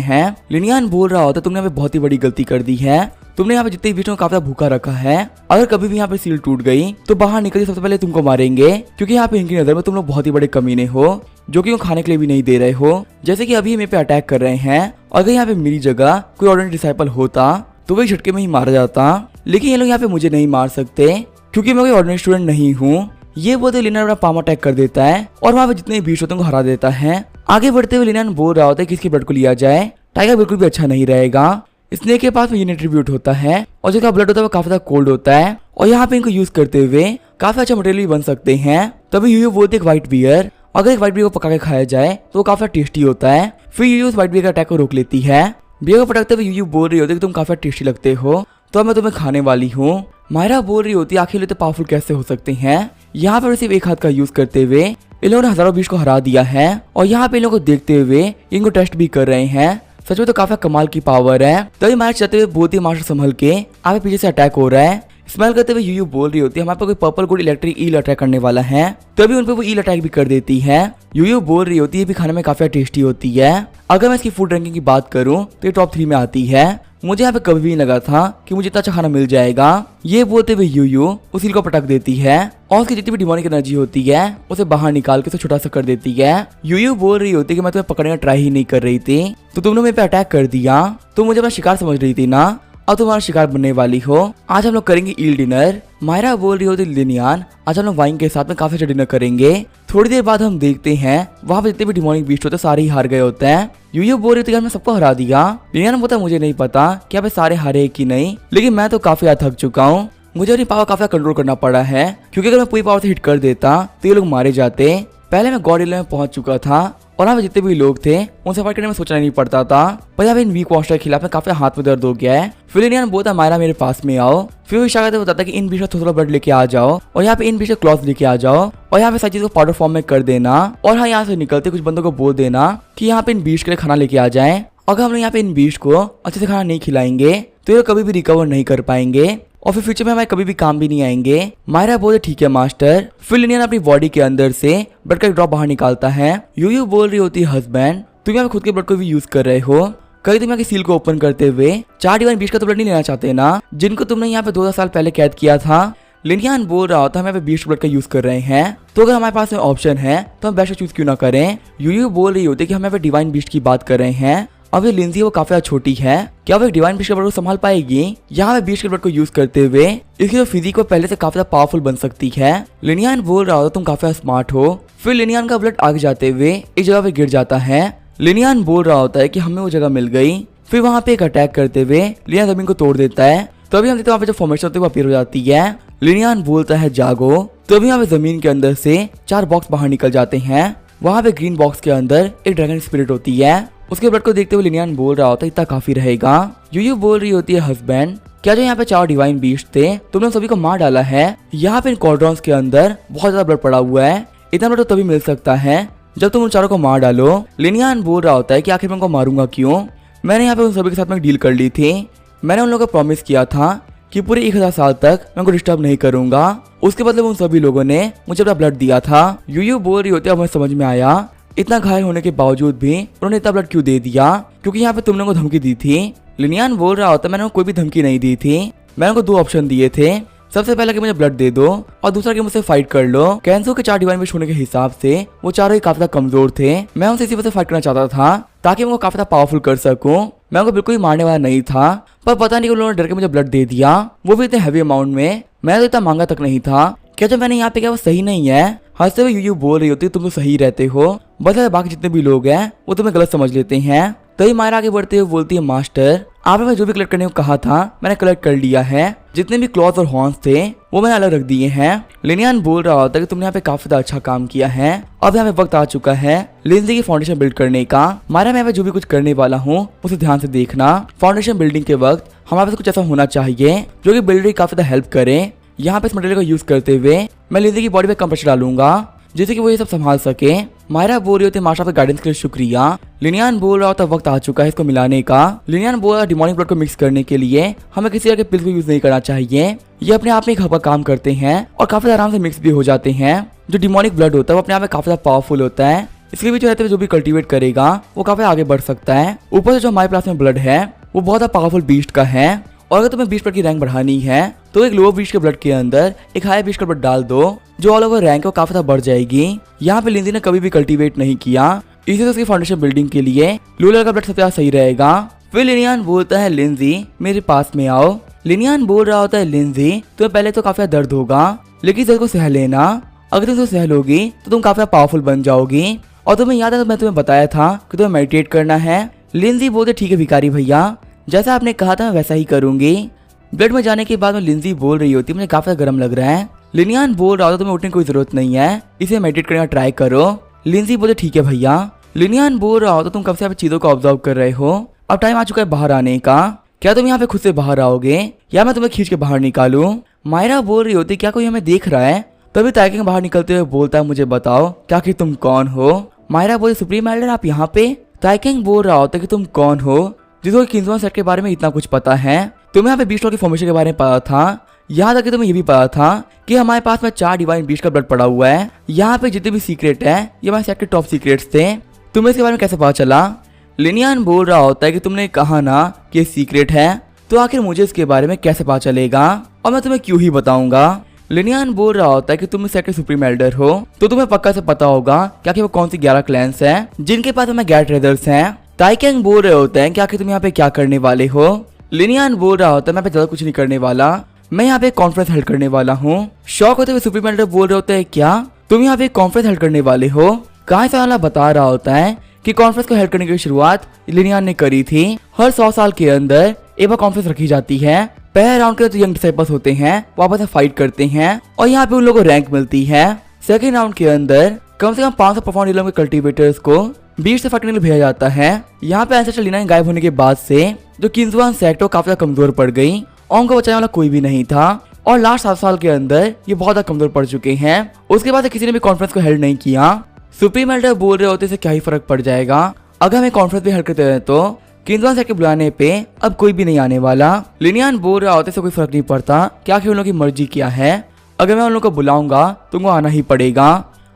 हैं। लिनियन बोल रहा होता है तुमने यहाँ पे बहुत ही बड़ी गलती कर दी है। तुमने यहाँ पे जितने बीस्टों को काफी भूखा रखा है। अगर कभी भी यहाँ पे सील टूट गई तो बाहर निकल सबसे पहले तुमको मारेंगे क्योंकि यहाँ पे इनकी नजर में तुम लोग बहुत ही बड़े कमीने हो जो कि खाने के लिए भी नहीं दे रहे हो। जैसे कि अभी मेरे पे अटैक कर रहे हैं। अगर यहाँ पे मेरी जगह कोई ऑर्डिनरी डिसाइपल होता तो वही झटके में ही मारा जाता, लेकिन ये लोग यहाँ पे मुझे नहीं मार सकते क्योंकि मैं कोई ऑर्डिनरी स्टूडेंट नहीं हूँ। ये बोलते लिनियन अपना पाम अटैक कर देता है और वहाँ पे जितने बीस्ट होते हैं उनको हरा देता है। आगे बढ़ते हुए लिनियन बोल रहा होता है कि इसके ब्लड को लिया जाए। टाइगर बिल्कुल भी अच्छा नहीं रहेगा। स्नेक के पास में यूनिट ट्रिब्यूट होता है और जिसका ब्लड होता है वो काफी ज्यादा कोल्ड होता है और यहाँ पे इनको यूज करते हुए काफी अच्छा मटेरियल भी बन सकते हैं। तभी यूयू बोलते एक व्हाइट बियर, अगर एक व्हाइट बियर को पका के खाया जाए तो वो काफी टेस्टी होता है। फिर यूयू उस व्हाइट बियर का अटैक को रोक लेती है। बियर को पटकते हुए यूयू बोल रही होती है कि तुम काफी टेस्टी लगते हो तो अब मैं तुम्हें खाने वाली हूँ। मायरा बोल रही होती है आखिर इतने पावरफुल कैसे हो सकते हैं। यहाँ पर सिर्फ एक हाथ का यूज करते हुए इन लोगों ने हजारों बीस्ट को हरा दिया है और यहाँ पे इन लोगों को देखते हुए इनको टेस्ट भी कर रहे हैं। सच में तो काफी कमाल की पावर है। तभी मैच चलते हुए बोलती है मास्टर संभल के, आगे पीछे से अटैक हो रहा है। स्मेल करते हुए यूयू बोल रही होती है हमारे पास कोई purple good electric eel attack करने वाला है। तभी उन पे वो ईल अटैक भी कर देती है। यूयू बोल रही होती है भी खाने में काफी टेस्टी होती है। अगर मैं इसकी फूड रैंकिंग की बात करूं तो ये टॉप 3 में आती है। मुझे यहाँ पे कभी भी नहीं लगा था कि मुझे इतना अच्छा खाना मिल जाएगा। ये बोलते हुए यूयू उस ईल को पटक देती है और उसकी जितनी भी डिमोनिक एनर्जी होती है उसे बाहर निकाल के उसे छोटा सा कर देती है। यूयू बोल रही होती है कि मैं तुम्हें पकड़ने का ट्राई ही नहीं कर रही थी तो तुमने मेरे पे अटैक कर दिया, तो मुझे अपना शिकार समझ रही थी ना, अब तुम्हारा शिकार बनने वाली हो। आज हम लोग करेंगे ईल डिनर। मायरा बोल रही होती लिनियन आज हम लोग वाइन के साथ में काफी अच्छा डिनर करेंगे। थोड़ी देर बाद हम देखते हैं वहाँ पे जितने भी डिमोनिक बीस्ट होते हैं सारे ही हार गए होते हैं। यूयू बोल रही थी मैं सबको हरा दिया। लिनियन बोलता मुझे नहीं पता कि यहाँ पे सारे हारे कि नहीं, लेकिन मैं तो काफी थक चुका हूँ। मुझे अपनी पावर काफी कंट्रोल करना पड़ा है क्योंकि अगर मैं पूरी पावर से हिट कर देता तो ये लोग मारे जाते। पहले मैं गॉड एरिया में पहुंच चुका था और यहाँ पे जितने भी लोग थे उनसे फाइट करने में सोचना नहीं पड़ता था, पर यहाँ पे इन वीक मॉन्स्टर के खिलाफ में काफी हाथ में दर्द हो गया है। फिर लिनियन बोलता मायरा मेरे पास में आओ। फिर वो इशारा बताता कि इन बीच में थोड़ा ब्लड लेके आ जाओ और यहाँ पे इन बीच में क्लॉथ लेके आ जाओ और यहाँ पे सारी चीज को पाउडर फॉर्म में कर देना और हाँ यहाँ से निकलते कुछ बंदों को बोल देना कि यहाँ पे इन बीच के लिए खाना लेके आ जाए। अगर हम लोग यहाँ पे इन बीच को अच्छे से खाना नहीं खिलाएंगे तो ये कभी भी रिकवर नहीं कर पाएंगे और फिर फ्यूचर में हमारे कभी भी काम भी नहीं आएंगे। मायरा बोले ठीक है मास्टर। फिर लिनियन अपनी बॉडी के अंदर से ब्लड का एक ड्रॉप बाहर निकालता है। यूयू बोल रही होती है हस्बैंड तुम यहाँ पे खुद के ब्लड को भी यूज कर रहे हो, कहीं तुम यहाँ की सील को ओपन करते हुए 4 डिवाइन बीस्ट का तो ब्लड नहीं लेना चाहते ना, जिनको तुमने यहाँ पे 2000 साल पहले कैद किया था। लिनियन बोल रहा होता है हम यहाँ पे बीस्ट ब्लड का यूज कर रहे हैं, तो अगर हमारे पास में ऑप्शन है तो हम बेस्ट चूज क्यों ना करें। यूयू बोल रही होती है कि हम यहाँ पे डिवाइन बीस्ट की बात कर रहे हैं। अब ये लिंजी वो काफी छोटी है, क्या वो एक डिवाइन बीस्ट के ब्लड को संभाल पाएगी? यहाँ पे बीस्ट के ब्लड को यूज करते हुए इसकी जो फिजिक को पहले से काफी ज्यादा पावरफुल बन सकती है। लिनियन बोल रहा होता तुम काफी स्मार्ट हो। फिर लिनियन का ब्लड आगे जाते हुए एक जगह पे गिर जाता है। लिनियन बोल रहा होता है कि हमें वो जगह मिल गई। फिर वहाँ पे एक अटैक करते हुए लिनियन जमीन को तोड़ देता है। तभी हम देखते हैं वहाँ पे जो फॉर्मेशन होती है वो अपीयर हो जाती है। लिनियन बोलता है जागो। तभी यहाँ पे जमीन के अंदर से 4 बॉक्स बाहर निकल जाते हैं। वहाँ पे ग्रीन बॉक्स के अंदर एक ड्रैगन स्पिरिट होती है। उसके ब्लड को देखते हुए लिनियन बोल रहा होता है इतना काफी रहेगा। यूयू बोल रही होती है हस्बैंड क्या जो यहाँ पे 4 डिवाइन बीस्ट थे तुमने सभी को मार डाला है? यहाँ पे इन कॉर्ड्रॉन्स के अंदर बहुत ज्यादा ब्लड पड़ा हुआ है, इतना ब्लड तो तभी मिल सकता है जब तुम उन चारों को मार डालो। लिनियन बोल रहा होता है कि आखिर मैं उनको मारूंगा क्यों? मैंने यहाँ पे उन सभी के साथ में डील कर ली थी। मैंने उन लोगों को प्रॉमिस किया था कि पूरे 1000 साल तक मैं उनको डिस्टर्ब नहीं करूंगा। उसके बदले उन सभी लोगों ने मुझे अपना ब्लड दिया था। यूयू बोल रही होती है अब मुझे समझ में आया इतना घायल होने के बावजूद भी उन्होंने इतना ब्लड क्यों दे दिया, क्योंकि यहाँ पे तुमने उनको धमकी दी थी। लिनियन बोल रहा होता मैंने कोई भी धमकी नहीं दी थी, मैंने उनको 2 ऑप्शन दिए थे। सबसे पहला कि मुझे ब्लड दे दो और दूसरा कि मुझसे फाइट कर लो। कैंसो के 4 डिवाइन बीस्ट होने के हिसाब से वो चारों ही काफी ज्यादा कमजोर थे। मैं उनसे इसी वजह से फाइट करना चाहता था ताकि मैं उनको काफी ज्यादा पावरफुल कर सकूं। मैं उनको बिल्कुल ही मारने वाला नहीं था, पर पता नहीं उन लोगों ने डर के मुझे ब्लड दे दिया, वो भी इतने हैवी अमाउंट में। मैं तो इतना मांगा तक नहीं था। क्या जो मैंने यहाँ पे किया वो सही नहीं है? हंसते हुए यूयू बोल रही होती तुम तो सही रहते हो, बस बाकी जितने भी लोग हैं वो तुम्हें गलत समझ लेते हैं। तभी मायरा आगे बढ़ते हुए बोलती है मास्टर आपने मैं जो भी कलेक्ट करने को कहा था मैंने कलेक्ट कर लिया है। जितने भी क्लॉथ और हॉर्न्स थे वो मैंने अलग रख दिए हैं। लिनियन बोल रहा होता है कि तुमने यहाँ पे काफी ज्यादा अच्छा काम किया है। अब यहाँ पे वक्त आ चुका है लिंजी की फाउंडेशन बिल्ड करने का। मायरा मैं जो भी कुछ करने वाला हूँ उसे ध्यान से देखना। फाउंडेशन बिल्डिंग के वक्त हमारे पास कुछ ऐसा होना चाहिए जो कि बिल्डर की काफी ज्यादा हेल्प करे। यहाँ पे इस मटेरियल का यूज करते हुए मैं लिंजी की बॉडी पे कम प्रेशर डालूंगा जिससे कि वो ये सब संभाल सके। मायरा बोल रही होती है मास्टर आपके गाइडेंस के लिए शुक्रिया। लिनियन बोल रहा होता वक्त आ चुका है इसको मिलाने का। लिनियन बोल रहा डिमोनिक ब्लड को मिक्स करने के लिए हमें किसी तरह के पिल्स को यूज नहीं करना चाहिए। ये अपने आप में एक हब का काम करते हैं और काफी आराम से मिक्स भी हो जाते हैं। जो डिमोनिक ब्लड होता है वो अपने आप में काफी ज्यादा पावरफुल होता है। इसके भी जो रहते हुए जो भी कल्टीवेट करेगा वो काफी आगे बढ़ सकता है। ऊपर से जो हमारे पास में ब्लड है वो बहुत ज्यादा पावरफुल बीस्ट का है। और अगर तुम्हें बीस्ट ब्लड की रैंक बढ़ानी है तो एक लोअर बीस्ट के ब्लड के अंदर एक हाई बीस्ट का ब्लड डाल दो जो ऑल ओवर रैंक काफी ज्यादा बढ़ जाएगी। यहाँ पे लिंजी ने कभी भी कल्टीवेट नहीं किया इसी उसकी फाउंडेशन बिल्डिंग के लिए लोअर का ब्लड सबसे सही रहेगा। फिर लिनियन बोलता है लिंजी मेरे पास में आओ। लिनियन बोल रहा होता है लिंजी तुम्हें पहले तो काफी दर्द होगा लेकिन दर्द को सह लेना। अगर तुम सह लोगी तो तुम काफी पावरफुल बन जाओगी। और तुम्हें याद है तो मैं तुम्हें बताया था कि तुम्हें मेडिटेट करना है। लिंजी बोलते ठीक है भिखारी भैया जैसा आपने कहा था मैं वैसा ही करूंगी। ब्लड में जाने के बाद में लिंजी बोल रही होती मुझे काफी गर्म लग रहा है। लिनियन बोल रहा होता तुम्हें उठने की कोई जरूरत नहीं है इसे मेडिटेट करने का ट्राई करो। लिंजी बोले ठीक है भैया। लिनियन बोल रहा होता तुम कब से चीजों को ऑब्जर्व कर रहे हो अब टाइम आ चुका है बाहर आने का। क्या तुम यहाँ पे खुद से बाहर आओगे या मैं तुम्हें खींच के बाहर निकालूं? मायरा बोल रही होती क्या कोई हमें देख रहा है? तभी ताइकेंग बाहर निकलते हुए बोलता है मुझे बताओ क्या कि तुम कौन हो? मायरा बोली सुप्रीम एल्डर आप यहाँ पे? ताइकेंग बोल रहा होता कि तुम कौन हो जिसको किंगसमैन सेट के बारे में इतना कुछ पता है? तुम्हें यहाँ पे बीस्ट की फॉर्मेशन के बारे में पता था। यहाँ तक कि तुम्हें ये भी पता था कि हमारे पास में 4 डिवाइन बीस्ट का ब्लड पड़ा हुआ है। यहाँ पे जितने भी सीक्रेट है ये हमारे सेट के टॉप सीक्रेट्स थे। तुम्हें इसके बारे में कैसे पता चला? लिनियन बोल रहा होता है कि तुमने कहा ना कि ये सीक्रेट है तो आखिर मुझे इसके बारे में कैसे पता चलेगा और मैं तुम्हें क्यों ही बताऊंगा। लिनियन बोल रहा होता है कि तुम इस सेट के सुप्रीम एल्डर हो तो तुम्हें पक्का से पता होगा क्या कि वो कौन सी 11 क्लैंस हैं जिनके पास में गैर ट्रेडर्स हैं। ताइकेंग बोल रहे होते हैं क्या कि तुम यहाँ पे क्या करने वाले हो? लिनियन बोल रहा होता है मैं पे ज्यादा कुछ नहीं करने वाला मैं यहाँ पे कॉन्फ्रेंस हेल्ड करने वाला हूँ। शॉक होते हुए सुप्रीम एल्डर बोल रहे होते हैं क्या तुम यहाँ पे कॉन्फ्रेंस हेल्ड करने वाले हो? कहा से वाला बता रहा होता है कि कॉन्फ्रेंस को हेल्ड करने की शुरुआत लिनियन ने करी थी। हर 100 साल के अंदर एक बार कॉन्फ्रेंस रखी जाती है। पहले राउंड के जो यंग डिसाइपल्स होते हैं वो आपस में फाइट करते हैं और यहाँ पे उन लोगों को रैंक मिलती है। सेकेंड राउंड के अंदर कम से कम 500 परफॉर्म डीलर के कल्टीवेटर्स को 20 से फाइट करने के लिए भेजा जाता है। यहाँ पे एंसेस्टर लिनियन गायब होने के बाद से जो किंग्समैन सेक्ट काफी ज्यादा कमजोर पड़ गई और उनको बचाने वाला कोई भी नहीं था और लास्ट 7 साल के अंदर ये बहुत ज्यादा कमजोर पड़ चुके हैं। उसके बाद किसी ने भी कॉन्फ्रेंस को हेल्ड नहीं किया। सुप्रीम एल्डर बोल रहे होते से क्या ही फर्क पड़ जाएगा अगर हमें कॉन्फ्रेंस भी हेल्ड करते रहे तो किंग्समैन सेक्ट के बुलाने पे अब कोई भी नहीं आने वाला। लिनियन बोल रहा होते से कोई फर्क नहीं पड़ता क्या कि उन लोगों की मर्जी क्या है। अगर मैं उन लोगों को बुलाऊंगा तो उनको आना ही पड़ेगा।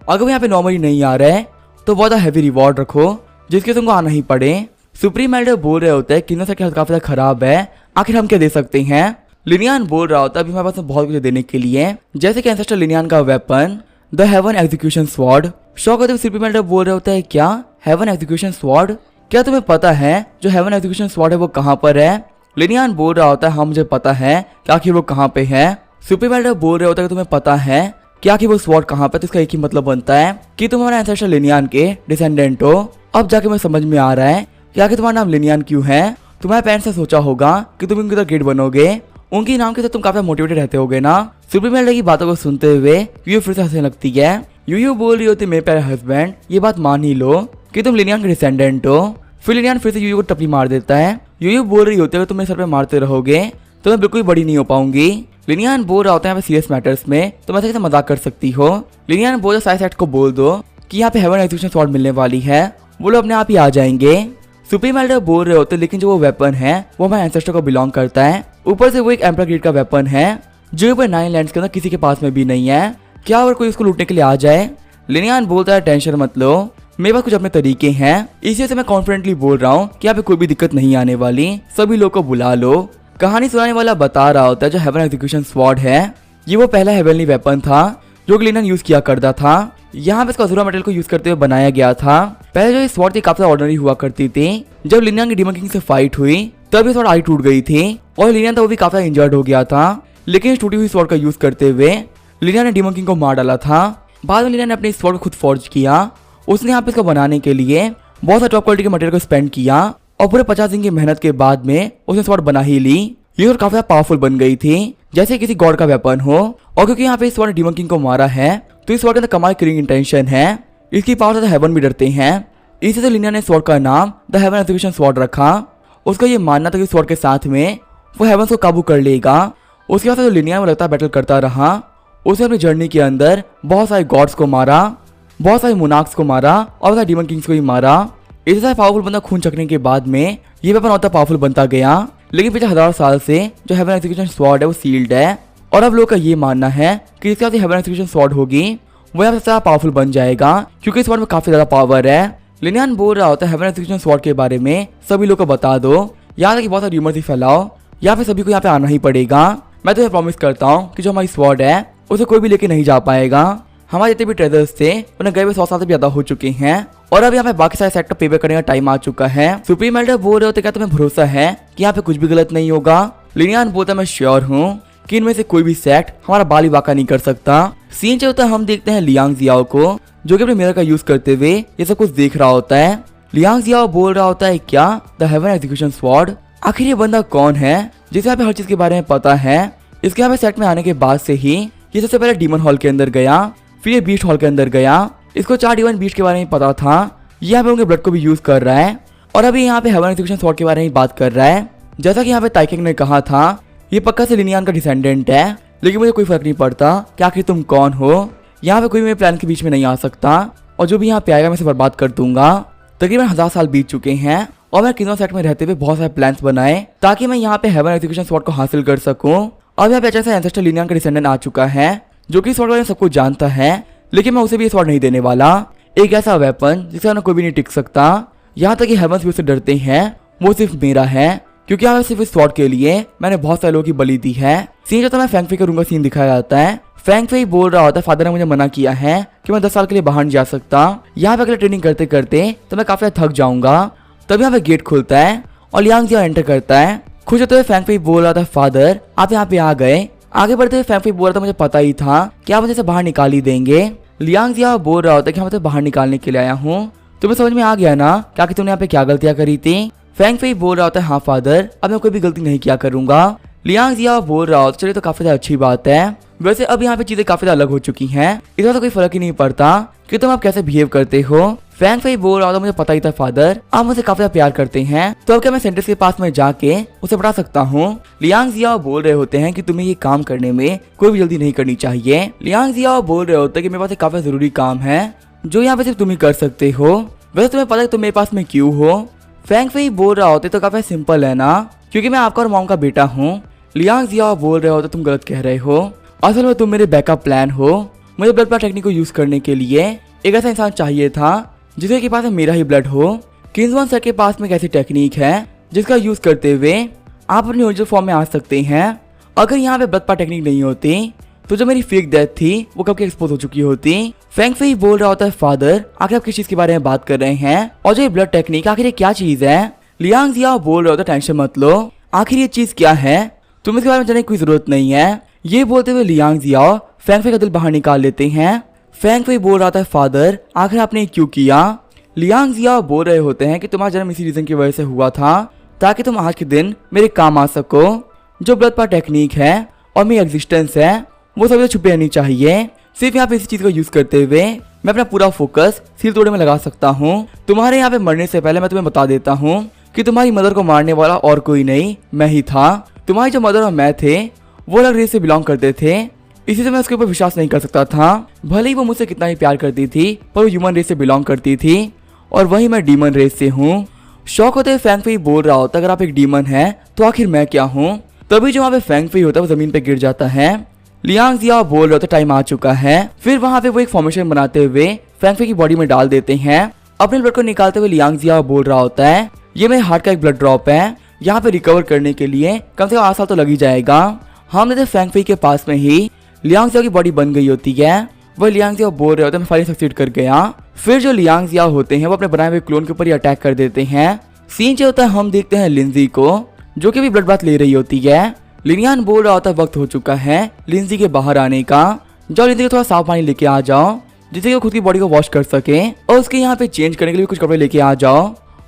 अगर वो यहाँ पे नॉर्मली नहीं आ रहे तो बहुत हैवी रिवॉर्ड रखो जिसके तुमको आना ही पड़े। सुप्रीम एल्डर बोल रहे होते हैं किंग्समैन सेक्ट काफी ज्यादा खराब है आखिर हम क्या दे सकते हैं? लिनियन बोल रहा होता है अभी हमारे पास बहुत कुछ देने के लिए जैसे कि एंसेस्टर लिनियन का weapon the haven execution sword. Shock होते हुए सुप्रीम एल्डर बोल रहे होते हैं क्या हेवन एग्जीक्यूशन स्वॉर्ड? क्या तुम्हें पता है जो हेवन एग्जीक्यूशन स्वॉर्ड है वो कहाँ पर है? लिनियन बोल रहा होता है हाँ मुझे पता है कि आखिर वो कहाँ पे है। सुप्रीम एल्डर बोल रहे होता है कि तुम्हें पता है कि आखिर वो स्वॉर्ड कहाँ पे? तो इसका एक ही मतलब बनता है कि तुम हमारे एंसेस्टर लिनियन के डिसेंडेंट हो। अब जाके मुझे समझ में आ रहा है कि आखिर तुम्हारा नाम लिनियन क्यों है। तुम्हारे पेरेंट्स से सोचा होगा कि तुम उनके ग्रेट बनोगे उनके नाम के साथ तुम काफी मोटिवेटेड रहते होगे ना। सुप्रीम एल्डर की बातों को सुनते हुए यूयू फिर से हंसने लगती है। यूयू बोल रही होती मेरे प्यारे हस्बैंड ये बात मान ही लो कि तुम लिनियन के डिसेंडेंट हो। फिर लिनियन फिर से यूयू को टपली मार देता है। यूयू बोल रही होती है तुम मेरे सर पे मारते रहोगे तो मैं बिल्कुल बड़ी नहीं हो पाऊंगी। लिनियन बोल रहा होता है सीरियस मैटर्स में तुम ऐसे कैसे मजाक कर सकती हो? लिनियन बोल साइड सेट को बोल दो कि यहाँ पे हेवन एग्जीक्यूशन स्वॉर्ड मिलने वाली है वो लोग अपने आप ही आ जाएंगे। सुप्रीम एल्डर बोल रहे होते लेकिन जो वो वेपन है वो हमारे एंसेस्टर को बिलोंग करता है। ऊपर से वो एक एम्परर ग्रेड का वेपन है जो ऊपर 9 लैंड्स के अंदर किसी के पास में भी नहीं है। क्या अगर कोई उसको लूटने के लिए आ जाए? लिनियन बोलता है टेंशन मत लो मेरे पास कुछ अपने तरीके हैं इसी से मैं कॉन्फिडेंटली बोल रहा हूँ कि यहाँ पे कोई भी दिक्कत नहीं आने वाली। सभी लोग को बुला लो। कहानी सुनाने वाला बता रहा होता है जो हेवन एग्जीक्यूशन स्वॉर्ड है ये वो पहला हेवनली वेपन था जो लिनियन यूज किया करता था। यहाँ पे इसको अज़ूरा मटेरियल को यूज करते हुए बनाया गया था। पहले जो ये स्वॉर्ड थी काफी ऑर्डिनरी हुआ करती थी। जब लिनियन की डीमन किंग से फाइट हुई तब ये स्वॉर्ड आई टूट गई थी और लिनियन तो वो भी काफी इंजर्ड हो गया था। लेकिन इस टूटी हुई स्वॉर्ड का यूज करते हुए लिनिया ने डीमन किंग को मार डाला था। बाद में लिनिया ने अपने स्वॉर्ड को खुद फॉर्ज किया। उसने यहाँ पे इसको बनाने के लिए बहुत सारे टॉप क्वालिटी के मटेरियल को स्पेंड किया और पूरे 50 दिन की मेहनत के बाद में उसने स्वॉर्ड बना ही ली। ये स्वॉर्ड काफी पावरफुल बन गई थी, जैसे किसी गॉड का वेपन हो। और क्योंकि यहाँ पे इस स्वॉर्ड ने डीमन किंग को मारा है तो इस स्वॉर्ड के अंदर कमाल किलिंग इंटेंशन है। इसकी पावर से हेवन भी डरते हैं। इसी से लिनिया ने स्वॉर्ड का नाम द हेवन एग्जीक्यूशन स्वॉर्ड रखा। उसका ये मानना था कि स्वॉर्ड के साथ में वो हेवन को काबू कर लेगा। उसके बाद जो लिनिया में लगता बैटल करता रहा। उसने अपनी जर्नी के अंदर बहुत सारे गॉड्स को मारा, बहुत सारे मोनार्क्स को मारा और बहुत सारे डीमन किंग्स को भी मारा। इतने सारे पावरफुल बंदा खून चखने के बाद में ये वेपन और पावरफुल बनता गया। लेकिन पिछले 1000 साल से जो हेवन एग्जीक्यूशन स्वॉर्ड है वो सील्ड है और अब लोगों का ये मानना है कि इसके बाद हेवन एग्जीक्यूशन स्वॉर्ड होगी वो यहाँ से पावरफुल बन जाएगा, क्योंकि इस स्वॉर्ड में काफी ज्यादा पावर है। लिनियन बोल रहा होता है हेवन एग्जीक्यूशन स्वॉर्ड के बारे में सभी लोग को बता दो, यहाँ तक कि बहुत सारे र्यूमर्स ही फैलाओ, यहाँ पे सभी को यहाँ पे आना ही पड़ेगा। मैं तुम्हें प्रॉमिस करता हूँ कि जो हमारी स्वॉर्ड है उसे कोई भी लेके नहीं जा पाएगा। हमारे जितने भी ट्रेजर्स थे उन्हें गए हुए 100 साल से भी ज्यादा हो चुके हैं और अब यहाँ पे बाकी सारे सेट का पेबैक करने का टाइम आ चुका है। सुप्रीम एल्डर बोल रहे होते क्या तुम्हें भरोसा है कि यहाँ पे कुछ भी गलत नहीं होगा? लिनियन बोलता मैं श्योर हूँ कि इनमें से कोई भी सेट हमारा बाली वाका नहीं कर सकता। सीन चलता है हम देखते हैं लियांग जियाओ को, जो कि अपने मिरर का यूज करते हुए ये सब कुछ देख रहा होता है। लियांग जियाओ बोल रहा होता है क्या द हेवन एग्जीक्यूशन स्वॉर्ड? आखिर ये बंदा कौन है जिसे यहाँ पे हर चीज के बारे में पता है? इसके यहाँ पे सेट में आने के बाद से ही ये सबसे पहले डीमन हॉल के अंदर गया, फिर ये बीस्ट हॉल के अंदर गया। इसको 4 डीमन बीस्ट के बारे में पता था। यहाँ पे उनके ब्लड को भी यूज कर रहा है और अभी यहाँ पे हेवन एग्जीक्यूशन स्वॉर्ड के बारे में बात कर रहा है। जैसा कि यहाँ पे ताइकिंग ने कहा था ये पक्का से लिनियन का डिसेंडेंट है, लेकिन मुझे कोई फर्क नहीं पड़ता कि आखिर तुम कौन हो। यहाँ पे कोई मेरे प्लान के बीच में नहीं आ सकता और जो भी यहाँ पे आएगा मैं इसे बर्बाद कर दूंगा। तकरीबन 1000 साल बीत चुके हैं और मैं किंगडम सेट में रहते हुए बहुत सारे प्लान्स बनाए ताकि मैं यहाँ पे हेवन एग्जीक्यूशन स्वॉर्ड को हासिल कर सकूं। अब यहाँ पे अचानक से एंसेस्टर लिनियन का डिसेंडेंट आ चुका है जो कि स्वॉर्ड बारे में सब कुछ जानता है, लेकिन मैं उसे भी स्वॉर्ड नहीं देने वाला। एक ऐसा वेपन जिसका कोई भी नहीं टिक सकता, यहाँ तक कि हेवंस भी उसे डरते हैं, वो सिर्फ मेरा है, क्योंकि यहाँ सिर्फ इस स्वॉर्ड के लिए मैंने बहुत सारे लोगों की बलि दी है। सीन जो था मैं फेंग फई करूंगा सीन दिखाया जाता है। फेंग फई बोल रहा होता है फादर ने मुझे मना किया है कि मैं 10 साल के लिए बाहर नहीं जा सकता। यहाँ पे अगले ट्रेनिंग करते करते तो मैं काफी थक जाऊंगा। तभी यहाँ पे गेट खुलता है और लियांग जियाओ एंटर करता है। खुश होते हुए फेंग फई बोल रहा था फादर आप यहाँ पे आ गए। आगे बढ़ते हुए फेंग फई बोल रहा था मुझे पता ही था कि आप मुझे से बाहर निकाल ही देंगे। लियांग जियाओ बोल रहा होता है कि मैं तो बाहर निकालने के लिए आया हूँ। तुम्हें समझ में आ गया ना क्या कि तुमने यहाँ पे क्या गलतियां करी थी? फेंग फई बोल रहा होता है हाँ फादर अब मैं कोई भी गलती नहीं किया करूंगा। लियांग जियाओ बोल रहा होता चलिए तो काफी ज्यादा अच्छी बात है। वैसे अब यहाँ पे चीजें काफी ज्यादा अलग हो चुकी हैं, इसमें तो कोई फर्क ही नहीं पड़ता कि तुम आप कैसे बिहेव करते हो। फेंग फई बोल रहा था मुझे पता ही था फादर आप मुझे काफी ज्यादा प्यार करते हैं, तो अब क्या मैं सेंटेंस के पास में जाके उसे बढ़ा सकता हूँ? लियांग जियाओ बोल रहे होते हैं कि तुम्हें ये काम करने में कोई भी जल्दी नहीं करनी चाहिए। लियांग जियाओ बोल रहे होते हैं कि मेरे पास एक काफी जरूरी काम है जो यहाँ पे सिर्फ तुम ही कर सकते हो। वैसे तुम्हें पता है तुम मेरे पास में क्यों हो? फेंग फई बोल रहा होते तो काफी सिंपल है ना, क्योंकि मैं आपका और मॉम का बेटा हूँ। लियांग जियाओ बोल रहे होते तुम गलत कह रहे हो, असल में तुम मेरे बैकअप प्लान हो। मुझे ब्लड प्लान टेक्निक को यूज करने के लिए एक ऐसा इंसान चाहिए था जिसके के पास मेरा ही ब्लड हो। किंग्समैन सर के पास में एक ऐसी टेक्निक है जिसका यूज करते हुए आप अपनी ओरिजिनल फॉर्म में आ सकते हैं। अगर यहाँ पे ब्लड प्लान टेक्निक नहीं होती तो जो मेरी फेक डेथ थी वो कब की एक्सपोज हो चुकी होती। फेंग फई बोल रहा होता है फादर आखिर आप किस चीज के बारे में बात कर रहे हैं और जो ये ब्लड टेक्निक आखिर ये क्या चीज है? लियांग जियाओ बोल रहा होता है टेंशन मत लो, आखिर ये चीज क्या है तुम्हें इसके बारे में जानने की कोई जरूरत नहीं है। ये बोलते हुए लियांग जियाओ फेंग फई का दिल बाहर निकाल लेते हैं। फेंग फई बोल रहा था फादर आखिर आपने क्यों किया? लियांग जियाओ बोल रहे होते हैं कि तुम्हारा जन्म इसी रीजन की वजह से हुआ था ताकि तुम आज के दिन मेरे काम आ सको। जो ब्लड प्लान टेक्निक है और मेरी एग्जिस्टेंस है वो सभी छुपे रहनी चाहिए। सिर्फ यहाँ पे इसी चीज को यूज करते हुए मैं अपना पूरा फोकस सील तोड़ने में लगा सकता हूँ। तुम्हारे यहाँ पे मरने से पहले मैं तुम्हें बता देता हूँ कि तुम्हारी मदर को मारने वाला और कोई नहीं मैं ही था। तुम्हारी जो मदर और मैं थे वो अलग रेस से बिलोंग करते थे, इसी से मैं उसके ऊपर विश्वास नहीं कर सकता था। भले ही वो मुझसे कितना ही प्यार करती थी पर वो ह्यूमन रेस से बिलोंग करती थी और वही मैं डीमन रेस से हूँ। शौक होते हुए फेंग फई बोल रहा होता अगर आप एक डीमन है तो आखिर मैं क्या हूँ? तभी जो वहाँ पे फेंग फई होता है वो जमीन पे गिर जाता है। लियांग जियाओ बोल रहा होता टाइम आ चुका है। फिर वहाँ पे वो एक फॉर्मेशन बनाते हुए फेंग फई की बॉडी में डाल देते हैं। अपने ब्लड को निकालते हुए लियांग जियाओ बोल रहा होता है ये मेरे हार्ट का एक ब्लड ड्रॉप है, यहाँ पे रिकवर करने के लिए कम से कम 8 साल तो लग ही जाएगा। हमने तो फेंग फई के पास में ही लियांग जियाओ की बॉडी बन गई होती है। वो लियांग जियाओ बोल रहे होते हैं मैं फाइनली सक्सीड कर गया। फिर जो लियांग जियाओ होते हैं वो अपने बनाए हुए क्लोन के ऊपर ही अटैक कर देते हैं। सीन जो होता है हम देखते हैं लिंजी को जो कि भी ब्लड बाथ ले रही होती है। लिनियन बोल रहा होता वक्त हो चुका है लिंजी के बाहर आने का। जाओ लिंजी को थोड़ा साफ पानी लेके आ जाओ, जिससे कि वो खुद की बॉडी को वॉश कर सके, और उसके यहाँ पे चेंज करने के लिए कुछ कपड़े लेके आ जाओ।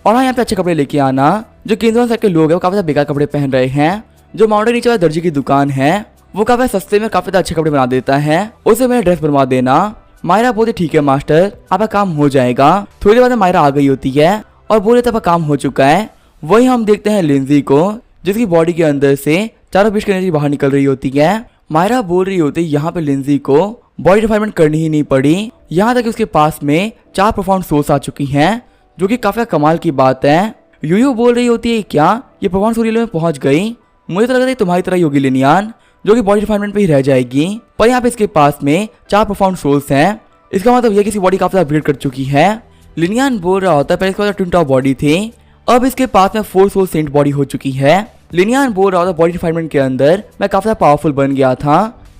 और हाँ, यहाँ पे अच्छे कपड़े लेके आना। जो केंद्र साइड के लोग हैं वो काफी ज्यादा बेकार कपड़े पहन रहे हैं। जो माउंटेन नीचे वाला दर्जी की दुकान है वो काफी सस्ते में काफी अच्छे कपड़े बना देता है, उसे मेरा ड्रेस बनवा देना। मायरा बोलती ठीक है मास्टर, आपका काम हो जाएगा। थोड़ी देर बाद मायरा आ गई होती है और बोले तब काम हो चुका है। वही हम देखते हैं लिंजी को, जिसकी बॉडी के अंदर से चारों बीच की एनर्जी बाहर निकल रही होती है। मायरा बोल रही होती है यहाँ पे लिंजी को बॉडी रिफाइनमेंट करनी ही नहीं पड़ी, यहाँ तक कि उसके पास में 4 परफॉर्म सोर्स आ चुकी हैं, जो कि काफी कमाल की बात है। यूयू बोल रही होती है क्या ये परफॉर्म सूर्य में पहुंच गई? मुझे तो लग रहा है तुम्हारी तरह योगी लिनियान, जो कि बॉडी रिफाइनमेंट पे ही रह जाएगी, पर यहाँ पे इसके पास में 4 परफॉर्म सोर्स हैं। इसका मतलब यह किसी बॉडी काफी ज्यादा अपग्रेड कर चुकी है। लिनियान बोल रहा होता है पहले इसके पास ट्विन टॉप बॉडी थी, अब इसके पास में 4 सोल सेंट बॉडी हो चुकी है। लिनियान बोल रहा होता बॉडी रिफाइनमेंट के अंदर मैं काफी ज्यादा पावरफुल बन गया था,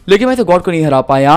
लेकिन मैं इसे गॉड को नहीं हरा पाया।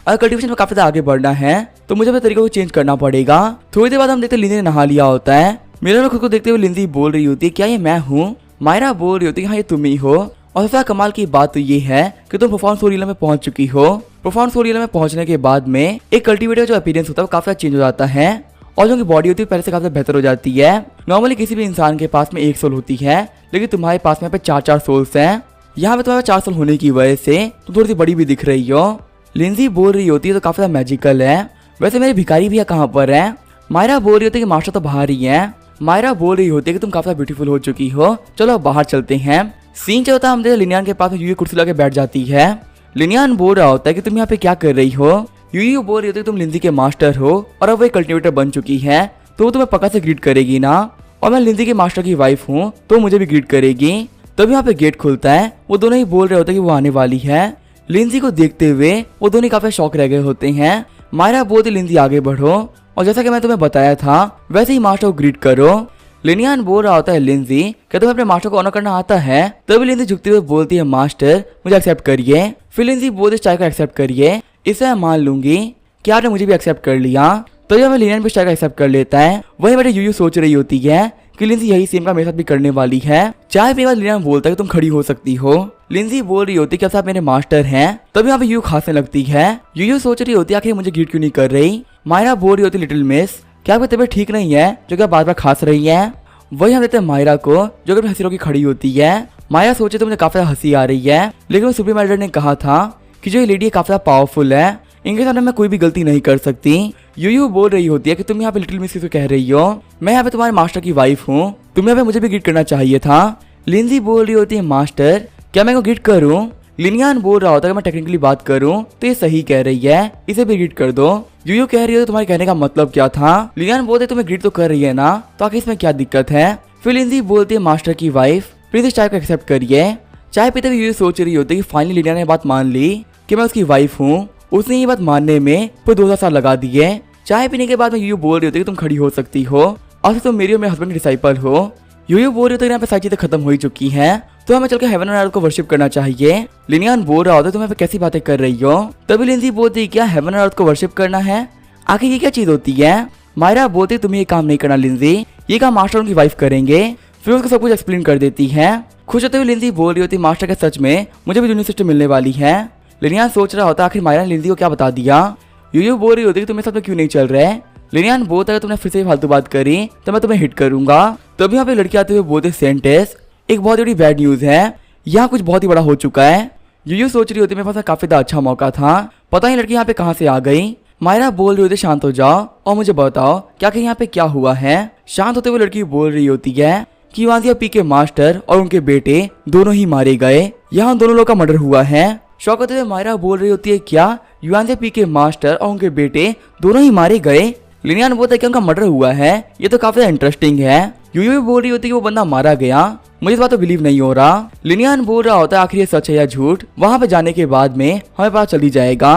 अगर कल्टिवेशन में काफी ज्यादा आगे बढ़ना है तो मुझे अपने तरीकों को चेंज करना पड़ेगा। थोड़ी देर बाद हम देखते हैं लिंजी ने नहा लिया होता है। मेरे में खुद को देखते हुए लिंजी बोल रही होती है क्या ये मैं हूँ? मायरा बोल रही होती है हाँ ये तुम ही हो। और सबसे कमाल की बात तो ये है कि तुम परफॉर्मेंस ओरियला में पहुंच चुकी हो। परफॉर्मेंस ओरियला में पहुंचने के बाद में एक कल्टिवेटर जो अपीयरेंस होता है वो काफी चेंज हो जाता है, और जो उनकी बॉडी होती है पहले से काफी बेहतर हो जाती है। नॉर्मली किसी भी इंसान के पास में 1 सोल होती है, लेकिन तुम्हारे पास में 4 सोल्स हैं। यहाँ पे तुम्हारे 4 सोल होने की वजह से तुम थोड़ी सी बड़ी भी दिख रही हो। लिंजी बोल रही होती है तो काफी ज्यादा मैजिकल है। वैसे मेरे भिखारी भैया कहाँ पर है? मायरा बोल रही होती है कि मास्टर तो बाहर ही है। मायरा बोल रही होती है कि तुम काफी ब्यूटीफुल हो चुकी हो, चलो अब बाहर चलते हैं। सीन चलता है हम देखते लिनियान के पास में यूयू कुर्सी लगा बैठ जाती है। लिनियान बोल रहा होता है कि तुम यहाँ पे क्या कर रही हो? यूयू बोल रही होती है तुम लिंजी के मास्टर हो और अब वो एक कल्टिवेटर बन चुकी है, तो वो तुम्हें पक्का से ग्रीट करेगी ना। और मैं लिंजी के मास्टर की वाइफ हूँ तो मुझे भी ग्रीट करेगी। तब यहाँ पे गेट खुलता है, वो दोनों ही बोल रहे होते हैं कि वो आने वाली है। लिंजी को देखते हुए वो दोनों काफी शौक रह गए होते हैं। मायरा बोलती लिंजी आगे बढ़ो, और जैसा कि मैं तुम्हें बताया था वैसे ही मास्टर को ग्रीट करो। लिनियान बोल रहा होता है लिंजी क्या तुम्हें अपने मास्टर को ऑनर करना आता है? तभी लिंजी झुकते हुए बोलती है मास्टर मुझे एक्सेप्ट करिए। फिर लिंजी बोलती चाय को एक्सेप्ट करिए, इसे मैं मान लूंगी कि आपने मुझे भी एक्सेप्ट कर लिया। तो जब लिनियान भी चाय को एक्सेप्ट कर लेता है, वही मेरे यूयू सोच रही होती है कि लिंजी यही सेम का मेरे साथ भी करने वाली है। चाय पीने के बाद लिनियान बोलता है कि तुम खड़ी हो सकती हो। लिंजी बोल रही होती है कि आप मेरे मास्टर हैं। तभी यहाँ पे यूयू खांसने लगती है। यूयू सोच रही होती है आखिर मुझे ग्रीट क्यों नहीं कर रही। मायरा बोल रही होती लिटिल मिस क्या आपकी तबीयत ठीक नहीं है जो कि आप बार बार खांस रही है। वही हम देखते हैं मायरा को जो कि हंसी रोकी खड़ी होती है। मायरा सोचे तो मुझे काफी हंसी आ रही है, लेकिन सुप्रीम एल्डर ने कहा था कि जो ये लेडी काफी पावरफुल है, इनके सामने मैं कोई भी गलती नहीं कर सकती। यूयू बोल रही होती है कि तुम यहाँ पे लिटिल मिस को कह रही हो, मैं यहाँ पे तुम्हारे मास्टर की वाइफ हूँ, तुम्हें यहाँ पे मुझे भी ग्रीट करना चाहिए था। लिंजी बोल रही होती है मास्टर क्या मैं को ग्रीट करूँ? लिनियान बोल रहा होता है कि मैं टेक्निकली बात करूं तो ये सही कह रही है, इसे भी ग्रीट कर दो। यूयू कह रही है तो तुम्हारे कहने का मतलब क्या था? लिनियान बोलते तुम्हें ग्रीट तो कर रही है ना, तो आखिर इसमें क्या दिक्कत है? फिर लिंजी बोलती है मास्टर की वाइफ प्लीज इस चाय को एक्सेप्ट करिए। चाय पीते हुए यूयू सोच रही होती है कि फाइनली लिनियान ने बात मान ली कि मैं उसकी वाइफ हूँ। उसने ये बात मानने में पूरे 2000 साल लगा दिए। चाय पीने के बाद में यूयू बोल रही होती है कि तुम खड़ी हो सकती हो और तुम मेरी और मेरे हस्बैंड की डिसाइपल हो। यूयू बोल रही होती है यहाँ पे सारी चीजें खत्म हो ही चुकी हैं, तो हमें चलकर हेवन और अर्थ को वर्शिप करना चाहिए। लिनियान बोल रहा होता है तुम यहाँ पे कैसी बातें कर रही हो? तभी लिंजी बोलती है क्या हेवन और अर्थ को वर्शिप करना है? आखिर ये क्या चीज होती है? मायरा बोलती तुम्हें ये काम नहीं करना लिंजी, ये काम मास्टर उनकी वाइफ करेंगे। फिर उसको सब कुछ एक्सप्लेन कर देती है। खुश होते हुए लिंजी बोल रही होती मास्टर के सच में मुझे भी जूनियर सिस्टर मिलने वाली है। लिनियान सोच रहा होता आखिर मायरा ने लिंजी को क्या बता दिया। यूयू बोल रही होती है तुम्हें सब क्यों नहीं चल रहा है। लिनियान बोलता है तुमने फिर से फालतू बात करी तो मैं तुम्हें हिट करूंगा। तभी यहाँ पे लड़की आते हुए बोलते सेंटेस एक बहुत बड़ी बैड न्यूज है, यहाँ कुछ बहुत ही बड़ा हो चुका है। यूयू सोच रही होती मेरे पास काफी अच्छा मौका था, पता नहीं लड़की यहाँ पे कहाँ से आ गई। मायरा बोल रही होती शांत हो जाओ और मुझे बताओ क्या कि यहाँ पे क्या हुआ है। शांत होते हुए लड़की बोल रही होती है कि वाजिया पी के मास्टर और उनके बेटे दोनों ही मारे गए, यहाँ दोनों लोगों का मर्डर हुआ है। शौक होते हुए मायरा बोल रही होती है क्या युआनजे पी के मास्टर और उनके बेटे दोनों ही मारे गए? लिनियान बोलता है कि उनका मर्डर हुआ है, ये तो काफी इंटरेस्टिंग है। यूयू भी बोल रही होती है कि वो बंदा मारा गया, मुझे इस बात तो बिलीव नहीं हो रहा। लिनियान बोल रहा होता है आखिर ये सच है या झूठ, वहां पे जाने के बाद में हमें पता चल ही जाएगा।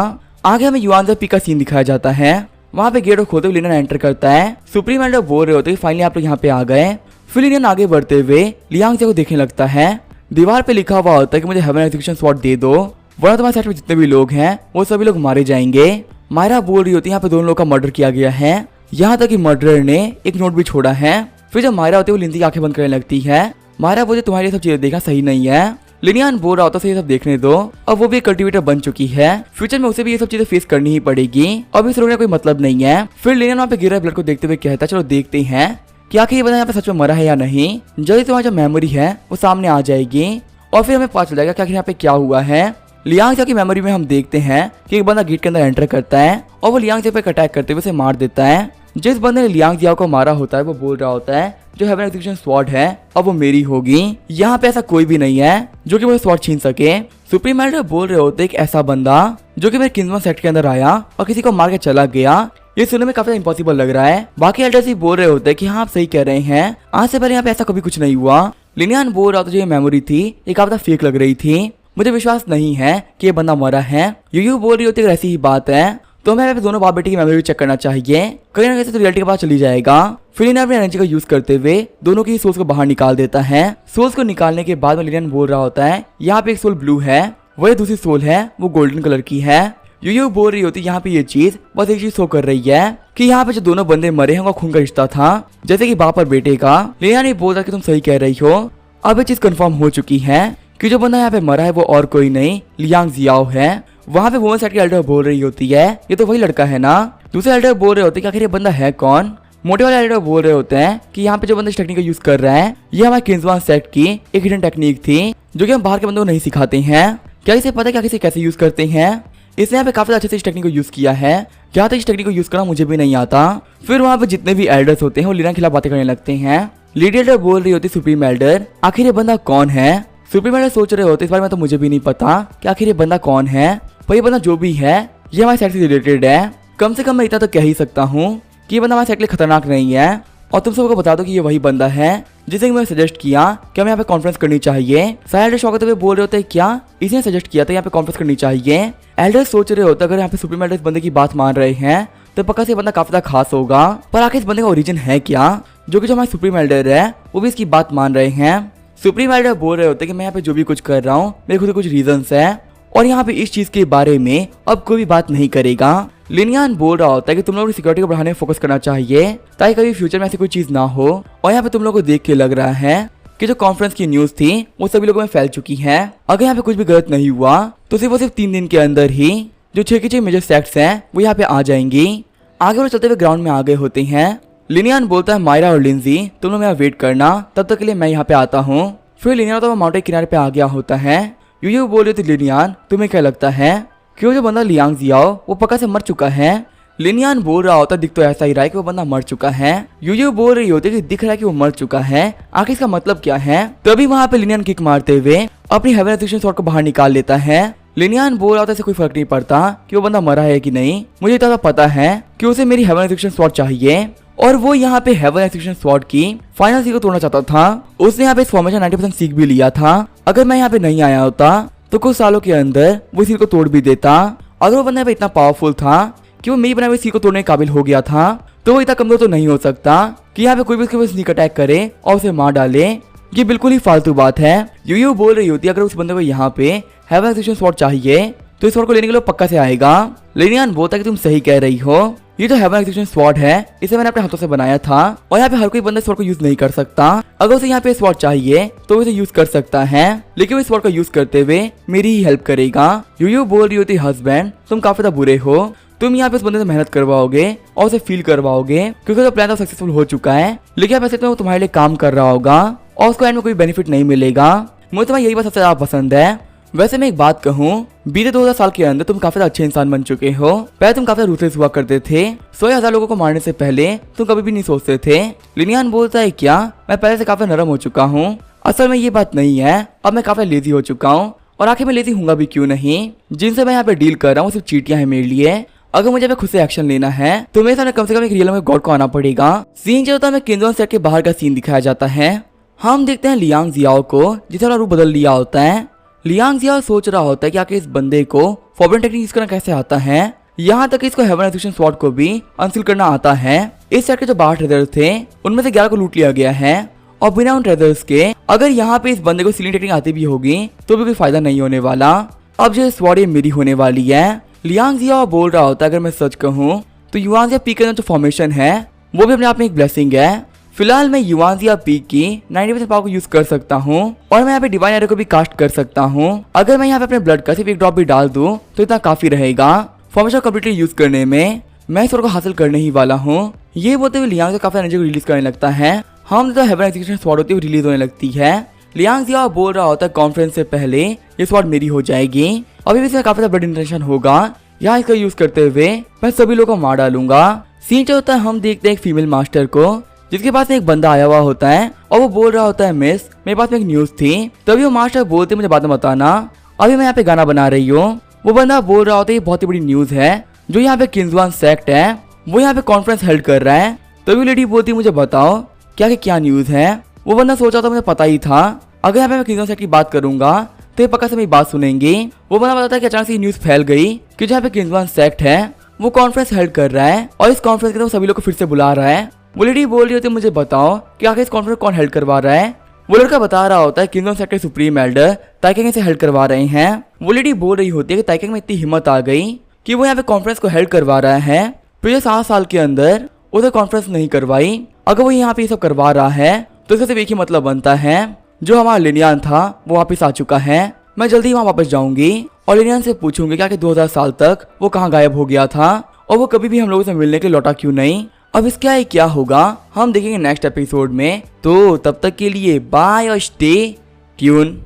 आगे हमें युआनजे पी का सीन दिखाया जाता है। वहाँ पे गेट खोलते हुए लिनियन एंटर करता है। सुप्रीम एल्डर बोल रहे होते हैं फाइनली आप लोग यहाँ पे आ गए। फिर लिनियन आगे बढ़ते हुए लियांगजे को देखने लगता है। दीवार पे लिखा हुआ होता है कि मुझे हेवन एग्जीक्यूशन स्पॉट दे दो, वरना तुम्हारे साइड में जितने भी लोग हैं वो सभी लोग मारे जाएंगे। मायरा बोल रही होती है यहाँ पे दोनों लोग का मर्डर किया गया है, यहाँ तक कि मर्डरर ने एक नोट भी छोड़ा है। फिर जब मायरा होती है वो लिंजी की आंखें बंद करने लगती है। मायरा बोलती तुम्हारी सब चीजें देखना सही नहीं है, लिनियान बोल रहा होता है ये सब देखने दो, अब वो भी एक कल्टीवेटर बन चुकी है, फ्यूचर में उसे भी ये सब चीजें फेस करनी ही पड़ेगी, अब इस रोकने कोई मतलब नहीं है। फिर लिनियान वहाँ पे गिरा ब्लड को देखते हुए कहता है चलो देखते हैं कि आखिर ये बंदा यहाँ पे सच में मरा है या नहीं। जल्दी से वहाँ जो मेमोरी है वो सामने आ जाएगी और फिर हमें पता चल जाएगा कि आखिर यहाँ पे क्या हुआ है। लियांग जियाओ की मेमोरी में हम देखते हैं कि एक बंदा गेट के अंदर एंटर करता है और वो लियांग जियाओ पे अटैक करते हुए उसे मार देता है। जिस बंदे ने लियांग जियाओ को मारा होता है वो बोल रहा होता है जो हेवन एक्सक्यूशन स्वॉर्ड है अब वो मेरी होगी, यहाँ पे ऐसा कोई भी नहीं है जो कि मुझे स्वॉर्ड छीन सके। सुप्रीम एल्डर बोल रहे होते कि ऐसा बंदा जो कि मेरे किंगडम सेक्ट के अंदर आया और किसी को मार के चला गया, ये सुनने में काफी इम्पॉसिबल लग रहा है। बाकी एल्डर्स भी बोल रहे होते हैं कि हाँ आप सही कह रहे हैं, आज से पहले यहाँ पे ऐसा कभी कुछ नहीं हुआ। लिनियान बोल रहा था जो ये मेमोरी थी ये काफी फेक लग रही थी, मुझे विश्वास नहीं है कि ये बंदा मरा है। यूयू बोल रही होती है ऐसी ही बात है तो हमें दोनों बाप बेटी की मेमोरी चेक करना चाहिए, कहीं ना कहीं तो रियलिटी के पास चली जाएगा। फिर लिनियान अपनी एनर्जी का यूज करते हुए दोनों की सोल्स को बाहर निकाल देता है। सोल्स को निकालने के बाद में लिनियान बोल रहा होता है यहाँ पे एक सोल ब्लू है, वही दूसरी सोल है वो गोल्डन कलर की है। यूयू बोल रही होती यहाँ पे ये चीज बस एक चीज शो कर रही है कि यहाँ पे जो दोनों बंदे मरे हैं उनका खून का रिश्ता था, जैसे कि बाप और बेटे का। लिनियान बोल रहा कि तुम सही कह रही हो, अब ये चीज कंफर्म हो चुकी है कि जो बंदा यहाँ पे मरा है वो और कोई नहीं लियांग जियाओ है। वहाँ पे वुमेन साइड की एल्डर बोल रही होती है ये तो वही लड़का है ना। दूसरे एल्डर बोल रहे होते हैं कि आखिर ये बंदा है कौन। मोटे वाले एल्डर बोल रहे होते हैं कि यहाँ पे जो बंदा इस टेक्निक का यूज कर रहा है ये हमारे किंग्समैन सेक्ट की एक हिडन टेक्निक थी जो कि हम बाहर के बंदों को नहीं सिखाते हैं। क्या इसे पता है कि इसे कैसे यूज करते हैं, इसने यहाँ पे काफी अच्छे से इस टेक्निक को यूज किया है, क्या तो इस टेक्निक को यूज करना मुझे भी नहीं आता। फिर वहाँ पे जितने भी एल्डर्स होते हैं वो लिनियान के खिलाफ बातें करने लगते हैं। लीड एल्डर बोल रही होती सुप्रीम एल्डर आखिर ये बंदा कौन है। सुप्रीम एल्डर सोच रहे होते इस बारे में तो मुझे भी नहीं पता कि आखिर ये बंदा कौन है, पर ये बंदा जो भी है ये हमारे सेट से रिलेटेड है। कम से कम मैं इतना तो कह ही सकता हूँ कि ये बंदा हमारे सेट के लिए खतरनाक नहीं है। और तुम सबको बता दो कि ये वही बंदा है जिसे मैंने सजेस्ट किया कि हमें यहाँ पे कॉन्फ्रेंस करनी चाहिए। सारे एल्डर शौक होते हुए बोल रहे होते हैं क्या इसने सजेस्ट किया था यहाँ पे कॉन्फ्रेंस करनी चाहिए। एल्डर सोच रहे होते अगर यहाँ पे सुप्रीम एल्डर इस बंदे की बात मान रहे हैं तो पक्का से बंदा काफी ज्यादा खास होगा, पर आखिर इस बंदे का ओरिजिन है क्या जो कि जो हमारे सुप्रीम एल्डर है वो भी इसकी बात मान रहे हैं। सुप्रीम एल्डर बोल रहे होते कि मैं यहाँ पे जो भी कुछ कर रहा हूँ मेरे खुद कुछ रीजंस है और यहाँ पे इस चीज के बारे में अब कोई भी बात नहीं करेगा। लिनियान बोल रहा होता है कि तुम लोगों को सिक्योरिटी को बढ़ाने में फोकस करना चाहिए ताकि कभी फ्यूचर में ऐसी कोई चीज ना हो। और यहाँ पे तुम लोगों को देख के लग रहा है कि जो कॉन्फ्रेंस की न्यूज थी वो सभी लोगों में फैल चुकी है। अगर यहाँ पे कुछ भी गलत नहीं हुआ तो सिर्फ 3 दिन के अंदर ही जो 6 के 6 मेजर सेक्ट्स हैं वो यहाँ पे आ जाएंगी। आगे वो चलते हुए ग्राउंड में आ गए होते हैं। लिनियान बोलता है मायरा और लिंजी तुम लोग मेरा वेट करना, तब तक के लिए मैं यहाँ पे आता हूँ। फिर लिनियान तो माउंटेन किनारे पे आ गया होता है। यूयू बोल रही थी लिनियान तुम्हें क्या लगता है कि वो जो बंदा लियांग जियाओ वो पक्का से मर चुका है। लिनियान बोल रहा होता दिख तो ऐसा ही रहा है कि वो बंदा मर चुका है। यूयू बोल रही होती है कि दिख रहा है कि वो मर चुका है, आखिर इसका मतलब क्या है। तभी वहाँ पे लिनियान किक मारते हुए अपनी हेवन एक्सक्यूशन स्वॉर्ड को बाहर निकाल लेता है। लिनियान बोल रहा होता है कोई फर्क नहीं पड़ता कि वो बंदा मरा है कि नहीं, मुझे इतना पता है कि उसे मेरी हेवन एक्सक्यूशन स्वॉर्ड चाहिए और वो यहाँ पे हेवन एक्सक्यूशन स्वॉर्ड की फाइनल सील को तोड़ना चाहता था। उसने यहाँ पे इस फॉर्मेशन 90% सीख भी लिया था। अगर मैं यहाँ पे नहीं आया होता तो कुछ सालों के अंदर वो सील को तोड़ भी देता। अगर वो बंदा यहाँ पे इतना पावरफुल था कि वो मेरी बनाई हुई सील को तोड़ने के काबिल हो गया था तो वो इतना कमजोर तो नहीं हो सकता कि यहाँ पे कोई भी उसके ऊपर स्नीक अटैक करे और उसे मार डाले। ये बिल्कुल ही फालतू बात है। यूयू बोल रही होती है अगर उस बंदे को यहाँ पे हेवन एक्सक्यूशन स्वॉर्ड चाहिए तो इस स्वॉर्ड को लेने के लिए पक्का से आएगा। लिनियान बोलता है कि तुम सही कह रही हो, ये तो हेवन एक्सक्यूशन स्वॉर्ड है, इसे मैंने अपने हाथों से बनाया था और यहाँ पे हर कोई बंदा स्वॉर्ड को यूज नहीं कर सकता। अगर उसे यहाँ पे स्वॉर्ड चाहिए तो उसे यूज कर सकता है, लेकिन वो स्वॉर्ड का यूज करते हुए मेरी ही हेल्प करेगा। यूयू बोल रही होती हस्बैंड तुम काफी ज्यादा बुरे हो, तुम यहाँ पे उस बंदे से मेहनत करवाओगे और उसे फील करवाओगे क्योंकि तो प्लान तो सक्सेसफुल हो चुका है, लेकिन वैसे तो वो तुम्हारे लिए काम कर रहा होगा और उसको एंड में कोई बेनिफिट नहीं मिलेगा। मुझे तुम्हारी यही बात सबसे ज्यादा पसंद है। वैसे मैं एक बात कहूँ, बीते 2000 साल के अंदर तुम काफी अच्छे इंसान बन चुके हो। पहले तुम काफी रूथलेस हुआ करते थे, 100,000 लोगों को मारने से पहले तुम कभी भी नहीं सोचते थे। लिनियान बोलता है क्या मैं पहले से काफी नरम हो चुका हूँ, असल में ये बात नहीं है, अब मैं काफी लेजी हो चुका हूँ और आखिर में लेजी हूँगा भी क्यों नहीं। जिनसे मैं यहाँ पे डील कर रहा हूँ सिर्फ चीटियां है मेरे लिए। अगर मुझे खुद से एक्शन लेना है तो मेरे सामने कम से कम एक रियल में गॉड को आना पड़ेगा। सीन जो होता है किंगडम सेट के बाहर का सीन दिखाया जाता है। हम देखते हैं लियांग जियाओ को जिसे रूप बदल लिया होता है। लियांग जियाओ सोच रहा होता है कि आखिर इस बंदे को फॉरबिडन टेक्निक यूज करना कैसे आता है। यहाँ तक इसको हेवन एक्सक्यूशन स्वॉर्ड को भी अनसील करना आता है। इस सेट के जो 12 ट्रेजर थे उनमें से 11 को लूट लिया गया है और बिना उन ट्रेजर्स के अगर यहाँ पे इस बंदे को सीलिंग टेक्निक आती भी होगी तो भी कोई फायदा नहीं होने वाला। अब जो स्वॉर्ड ये मेरी होने वाली है। लियांग जियाओ बोल रहा होता है अगर मैं सच कहूँ तो युआन जिया पी के अंदर जो फॉर्मेशन है वो भी अपने आप में एक ब्लेसिंग है। फिलहाल मैं युवांजिया पीक की 90% पावर को यूज कर सकता हूँ और मैं यहाँ पे डिवाइन एरो को भी कास्ट कर सकता हूँ। अगर मैं यहाँ पे अपने ब्लड का सिर्फ एक ड्रॉप भी डाल दूँ तो इतना काफी रहेगा। फॉर्मेशन कम्प्लीटली यूज करने में मैं इस को हासिल करने ही वाला हूँ। ये बोलते हुए लियांग काफी एनर्जी को रिलीज करने लगता है। हम तो हेवन एक्सक्यूशन स्वॉर्ड होती हुई रिलीज होने लगती है। लियांग जिया बोल रहा होता है कॉन्फ्रेंस से पहले ये स्वॉर्ड मेरी हो जाएगी। अभी भी इसमें काफी ज्यादा ब्लड इंटेंशन होगा। यहाँ इसका यूज करते हुए मैं सभी लोगों को मार डालूंगा। सीन जो होता है हम देखते हैं एक फीमेल मास्टर को जिसके पास एक बंदा आया हुआ होता है और वो बोल रहा होता है मिस मेरे पास में एक न्यूज थी। तभी वो मास्टर बोलते मुझे बाद में बताना, अभी मैं यहाँ पे गाना बना रही हूँ। वो बंदा बोल रहा होता है ये बहुत ही बड़ी न्यूज है जो यहाँ पे किंग्सवान सेक्ट है वो यहाँ पे कॉन्फ्रेंस हेल्ड कर रहा है। तभी लेडी बोलती मुझे बताओ क्या न्यूज है। वो बंदा सोचा था मुझे पता ही था अगर यहाँ पे मैं किंग्सवान सेक्ट की बात करूंगा तो ये पक्का से मेरी बात सुनेंगे। वो बंदा बताता है कि अचानक से न्यूज फैल गई कि जहाँ पे किंग्सवान सेक्ट है वो कॉन्फ्रेंस हेल्ड कर रहा है और इस कॉन्फ्रेंस के लिए सभी लोग को फिर से बुला रहा है। वो लेडी बोल रही होती है मुझे बताओ कि आखिर इस कॉन्फ्रेंस कौन हेल्ड करवा रहा है। वो लड़का बता रहा होता है किंग्सवान सेक्ट के सुप्रीम एल्डर ताइकेंग से हेल्ड करवा रहे हैं। वो लेडी बोल रही होती है कि ताइकेंग में इतनी हिम्मत आ गई कि वो यहाँ पे कॉन्फ्रेंस को हेल्ड करवा रहा है। पिछले 7 साल के अंदर उसे कॉन्फ्रेंस नहीं करवाई। अगर वो यहाँ पे ये सब करवा रहा है तो इसका सिर्फ एक ही मतलब बनता है जो हमारा लिनियन था वो वापस आ चुका है। मैं जल्दी वहाँ वापस जाऊंगी और लिनियन से पूछूंगी क्या कि 2000 साल तक वो कहाँ गायब हो गया था और वो कभी भी हम लोगों से मिलने के लौटा क्यों नहीं। अब इसका क्या होगा हम देखेंगे नेक्स्ट एपिसोड में। तो तब तक के लिए बाय और स्टे ट्यून।